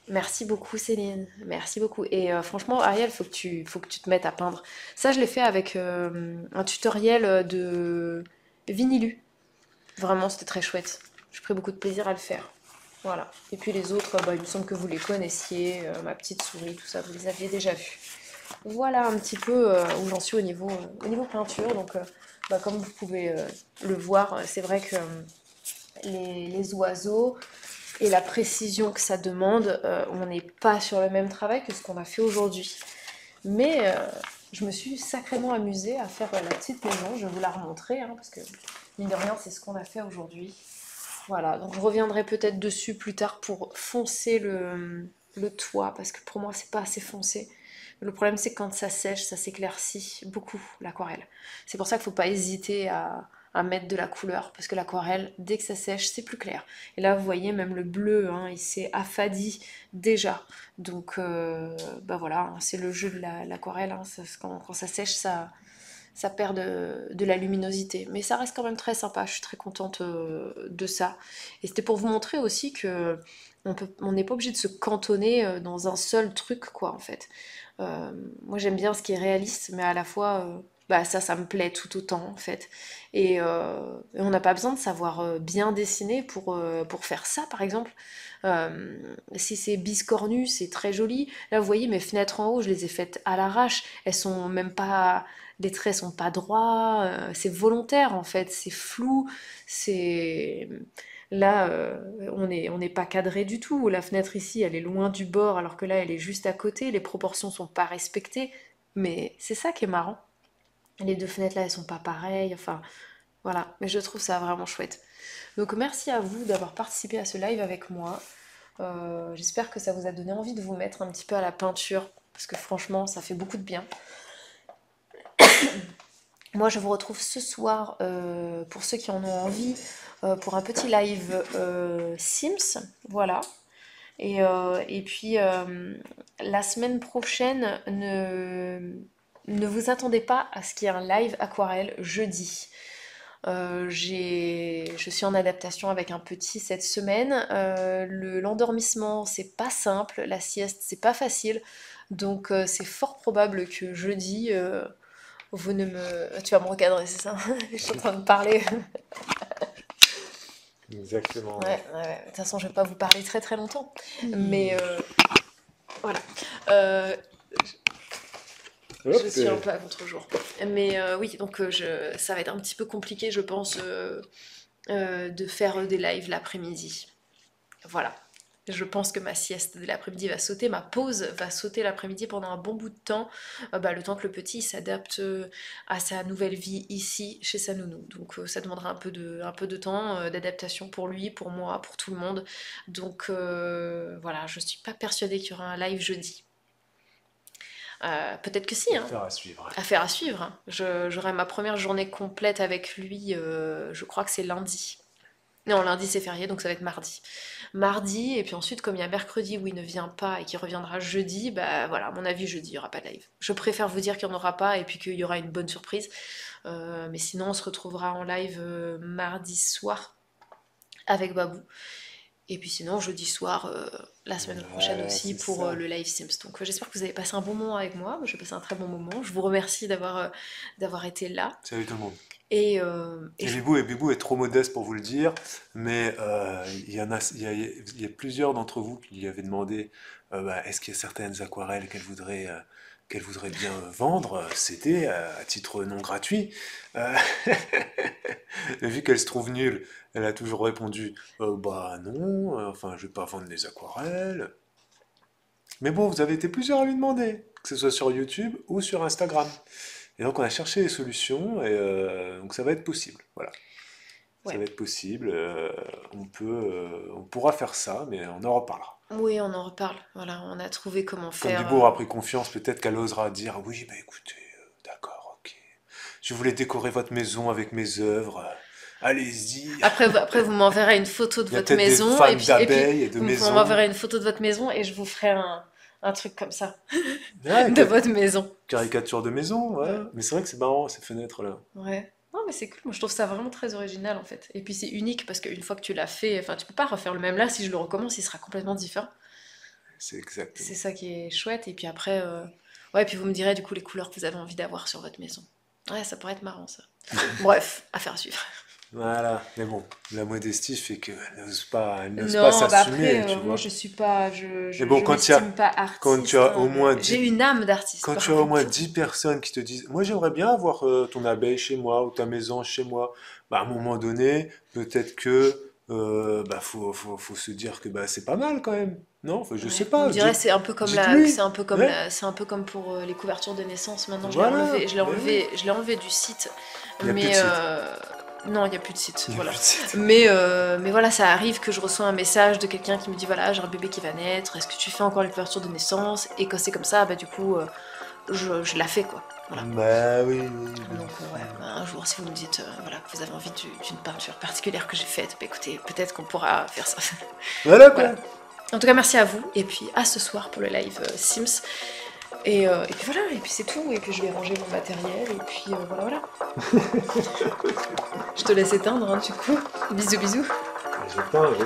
S2: Merci beaucoup Céline, merci beaucoup. Et franchement Ariel, faut que tu te mettes à peindre. Ça je l'ai fait avec un tutoriel de Vinilu. Vraiment c'était très chouette. J'ai pris beaucoup de plaisir à le faire. Voilà. Et puis les autres, bah, il me semble que vous les connaissiez, ma petite souris, tout ça, vous les aviez déjà vus. Voilà un petit peu où j'en suis au niveau peinture. Donc bah, comme vous pouvez le voir, c'est vrai que les oiseaux et la précision que ça demande, on n'est pas sur le même travail que ce qu'on a fait aujourd'hui. Mais je me suis sacrément amusée à faire la petite maison, je vais vous la remontrer, hein, parce que mine de rien, c'est ce qu'on a fait aujourd'hui. Voilà, donc je reviendrai peut-être dessus plus tard pour foncer le toit, parce que pour moi, c'est pas assez foncé. Le problème, c'est que quand ça sèche, ça s'éclaircit beaucoup, l'aquarelle. C'est pour ça qu'il ne faut pas hésiter à mettre de la couleur, parce que l'aquarelle, dès que ça sèche, c'est plus clair. Et là, vous voyez, même le bleu, hein, il s'est affadi déjà. Donc, bah voilà, c'est le jeu de l'aquarelle. Hein, quand ça sèche, ça perd de la luminosité. Mais ça reste quand même très sympa, je suis très contente de ça. Et c'était pour vous montrer aussi que on n'est pas obligé de se cantonner dans un seul truc, quoi, en fait. Moi, j'aime bien ce qui est réaliste, mais à la fois, bah, ça me plaît tout autant, en fait. Et on n'a pas besoin de savoir bien dessiner pour faire ça, par exemple. Si c'est biscornu, c'est très joli. Là, vous voyez, mes fenêtres en haut, je les ai faites à l'arrache. Elles sont même pas... Les traits sont pas droits. C'est volontaire, en fait. C'est flou. C'est... Là, on n'est pas cadré du tout. La fenêtre ici, elle est loin du bord, alors que là, elle est juste à côté. Les proportions sont pas respectées. Mais c'est ça qui est marrant. Les deux fenêtres là, elles sont pas pareilles. Enfin, voilà. Mais je trouve ça vraiment chouette. Donc merci à vous d'avoir participé à ce live avec moi. J'espère que ça vous a donné envie de vous mettre un petit peu à la peinture, parce que franchement, ça fait beaucoup de bien. Moi, je vous retrouve ce soir, pour ceux qui en ont envie, pour un petit live Sims, voilà. Et puis, la semaine prochaine, ne vous attendez pas à ce qu'il y ait un live aquarelle jeudi. Je suis en adaptation avec un petit cette semaine. L'endormissement, c'est pas simple. La sieste, c'est pas facile. Donc, c'est fort probable que jeudi, vous ne me... Tu vas me recadrer, c'est ça? Je suis en train de parler.
S1: Exactement.
S2: Ouais. De toute façon, je vais pas vous parler très très longtemps. Mais voilà. Je suis un peu à contre-jour. Mais oui, donc ça va être un petit peu compliqué, je pense, de faire des lives l'après-midi. Voilà. Je pense que ma sieste de l'après-midi va sauter, ma pause va sauter l'après-midi pendant un bon bout de temps, le temps que le petit s'adapte à sa nouvelle vie ici, chez sa nounou. Donc ça demandera un peu de temps d'adaptation pour lui, pour moi, pour tout le monde. Donc voilà, je suis pas persuadée qu'il y aura un live jeudi. Peut-être que si, hein.
S1: Affaire à suivre.
S2: Affaire à suivre, hein. J'aurai ma première journée complète avec lui, je crois que c'est lundi. Non, lundi c'est férié, donc ça va être mardi. Mardi, et puis ensuite, comme il y a mercredi où il ne vient pas et qu'il reviendra jeudi, bah voilà, à mon avis, jeudi, il n'y aura pas de live. Je préfère vous dire qu'il n'y en aura pas et puis qu'il y aura une bonne surprise. Mais sinon, on se retrouvera en live mardi soir avec Babou. Et puis sinon, jeudi soir, la semaine prochaine
S1: Voilà,
S2: aussi,
S1: c'est
S2: pour
S1: ça.
S2: le live Sims. Donc j'espère que vous avez passé un bon moment avec moi. Moi, j'ai passé un très bon moment. Je vous remercie d'avoir été là.
S1: Salut tout le monde.
S2: Et
S1: Et
S2: je...
S1: Bibou est trop modeste pour vous le dire, mais il y en a, il y a plusieurs d'entre vous qui lui avaient demandé est-ce qu'il y a certaines aquarelles qu'elle voudrait bien vendre, céder à titre non gratuit. Euh, et vu qu'elle se trouve nulle, elle a toujours répondu bah non, enfin je vais pas vendre les aquarelles. Mais bon, vous avez été plusieurs à lui demander, que ce soit sur YouTube ou sur Instagram. Et donc on a cherché des solutions et donc ça va être possible. Voilà, ça
S2: Ouais.
S1: va être possible. On pourra faire ça, mais on en reparlera.
S2: Oui, on en reparle. Voilà, on a trouvé comment
S1: Quand
S2: faire.
S1: Bibo aura pris confiance, peut-être qu'elle osera dire oui, bah écoutez, d'accord, ok. Je voulais décorer votre maison avec mes œuvres. Allez-y.
S2: Après, vous m'enverrez une photo de
S1: Il y a
S2: votre
S1: peut-être des
S2: maison
S1: fans
S2: et puis
S1: d'abeilles et de
S2: vous
S1: maisons.
S2: m'enverrez une photo de votre maison et je vous ferai un truc comme ça
S1: Ah,
S2: de votre maison.
S1: caricature de maison, ouais.
S2: Ouais.
S1: Mais c'est vrai que c'est marrant ces fenêtres-là.
S2: Ouais. Non, mais c'est cool. Moi, je trouve ça vraiment très original en fait. Et puis c'est unique parce qu'une fois que tu l'as fait, enfin, tu peux pas refaire le même là. Si je le recommence, il sera complètement différent.
S1: C'est
S2: C'est
S1: exactement ça.
S2: ça qui est chouette. Et puis après, ouais, puis vous me direz du coup les couleurs que vous avez envie d'avoir sur votre maison. Ouais, ça pourrait être marrant ça. Bref, affaire à suivre.
S1: Voilà, mais bon, la modestie fait qu'elle elle n'ose pas
S2: Non, bah
S1: s'assumer,
S2: après,
S1: tu
S2: moi
S1: vois.
S2: je suis pas,
S1: Mais bon,
S2: je m'estime pas
S1: quand tu
S2: artiste,
S1: as au
S2: hein,
S1: moins
S2: mais
S1: 10
S2: j'ai une âme d'artiste,
S1: quand tu as au
S2: bravo.
S1: moins 10 personnes qui te disent, moi j'aimerais bien avoir ton abeille chez moi ou ta maison chez moi, bah à un moment donné, peut-être que faut se dire que bah c'est pas mal quand même. Non, enfin, je sais
S2: Ouais, vous me
S1: pas,
S2: direz, c'est un peu comme
S1: dites-lui. Ouais,
S2: c'est un peu comme pour les couvertures de naissance. Maintenant,
S1: voilà, mais oui.
S2: je l'ai enlevé du site,
S1: Il n'y a plus de
S2: mais
S1: site.
S2: non, il n'y a plus de site,
S1: Il n'y a
S2: voilà.
S1: plus de site.
S2: Mais voilà, ça arrive que je reçois un message de quelqu'un qui me dit voilà, j'ai un bébé qui va naître, est-ce que tu fais encore les couvertures de naissance? Et quand c'est comme ça, bah du coup, je la fais quoi. Voilà.
S1: Bah oui, oui, oui.
S2: Donc ouais, un jour si vous me dites voilà, que vous avez envie d'une peinture particulière que j'ai faite, bah écoutez, peut-être qu'on pourra faire ça.
S1: Voilà
S2: Voilà.
S1: quoi.
S2: En tout cas, merci à vous, et puis à ce soir pour le live Sims. Et puis voilà, et puis c'est tout, et puis je vais ranger mon matériel, et puis voilà. Je te laisse éteindre, hein, du coup. Bisous, bisous.
S1: J'éteins.
S2: Ouais,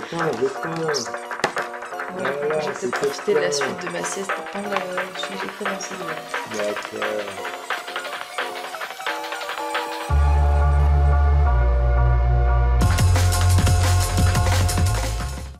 S1: Voilà,
S2: je vais
S1: c'est
S2: peut-être profiter de la
S1: ça.
S2: suite de ma sieste pour prendre le sujet commencé.
S1: D'accord.